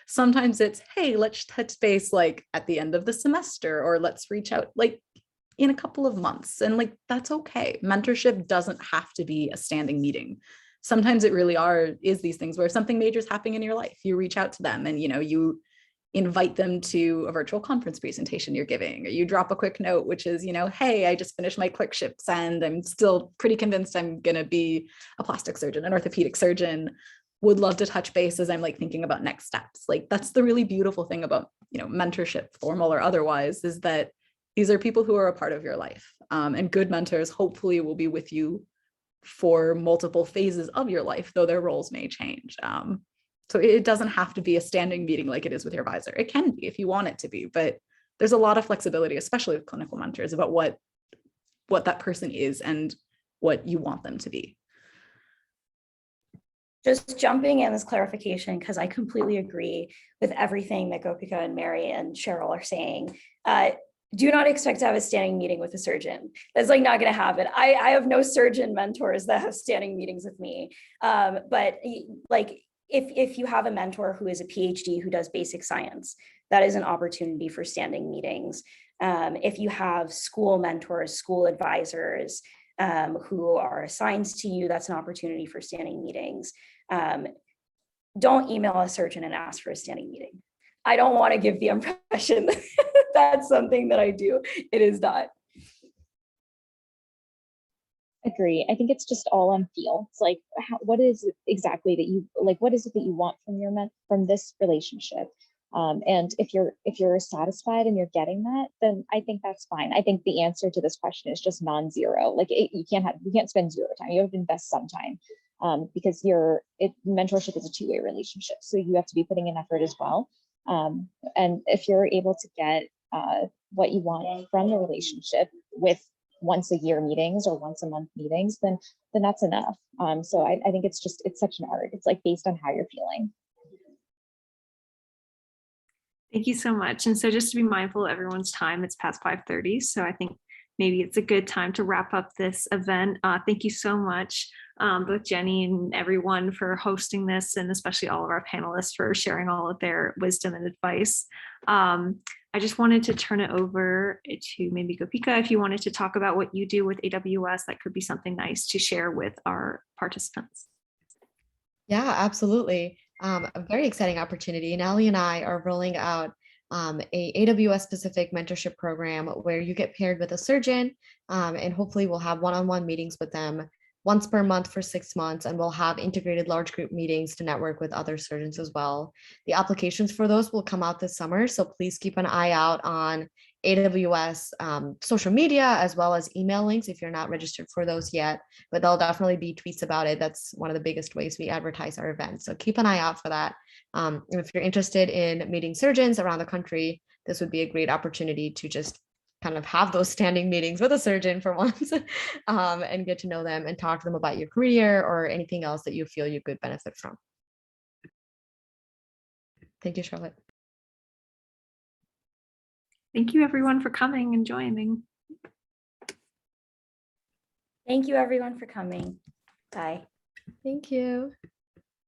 Sometimes it's, hey, let's touch base like at the end of the semester, or let's reach out like in a couple of months. And like, that's okay. Mentorship doesn't have to be a standing meeting. Sometimes it really is these things where something major is happening in your life. You reach out to them and, you invite them to a virtual conference presentation you're giving, or you drop a quick note, which is, hey, I just finished my clerkships and I'm still pretty convinced I'm going to be a plastic surgeon, an orthopedic surgeon. Would love to touch base as I'm like thinking about next steps. Like that's the really beautiful thing about, mentorship, formal or otherwise, is that these are people who are a part of your life. And good mentors hopefully will be with you for multiple phases of your life, though their roles may change. So it doesn't have to be a standing meeting like it is with your advisor. It can be if you want it to be, but there's a lot of flexibility, especially with clinical mentors, about what that person is and what you want them to be. Just jumping in as clarification, because I completely agree with everything that Gopika and Mary and Cheryl are saying. do not expect to have a standing meeting with a surgeon. That's like not going to happen. I have no surgeon mentors that have standing meetings with me. But like if you have a mentor who is a PhD who does basic science, that is an opportunity for standing meetings. If you have school mentors, school advisors who are assigned to you, that's an opportunity for standing meetings. Don't email a surgeon and ask for a standing meeting. I don't want to give the impression that that's something that I do. It is not. Agree. I think it's just all on feel. It's like, what is it exactly that you like? What is it that you want from this relationship? And if you're satisfied and you're getting that, then I think that's fine. I think the answer to this question is just non-zero. Like you can't spend zero time. You have to invest some time, because mentorship is a two-way relationship. So you have to be putting in effort as well. And if you're able to get what you want from the relationship with once a year meetings or once a month meetings, then that's enough. So I think it's such an art. It's like based on how you're feeling. Thank you so much. And so just to be mindful of everyone's time, it's past 5:30. So I think maybe it's a good time to wrap up this event. Thank you so much, both Jenny and everyone, for hosting this, and especially all of our panelists for sharing all of their wisdom and advice. I just wanted to turn it over to maybe Gopika, if you wanted to talk about what you do with AWS, that could be something nice to share with our participants. Yeah, absolutely. A very exciting opportunity. Nally and I are rolling out a AWS specific mentorship program where you get paired with a surgeon, and hopefully we'll have one-on-one meetings with them once per month for 6 months, and we'll have integrated large group meetings to network with other surgeons as well. The applications for those will come out this summer, so please keep an eye out on AWS social media as well as email links if you're not registered for those yet, but there'll definitely be tweets about it. That's one of the biggest ways we advertise our events, so keep an eye out for that. If you're interested in meeting surgeons around the country, this would be a great opportunity to just kind of have those standing meetings with a surgeon for once, and get to know them and talk to them about your career or anything else that you feel you could benefit from. Thank you, Charlotte. Thank you everyone for coming and joining. Thank you everyone for coming. Bye. Thank you.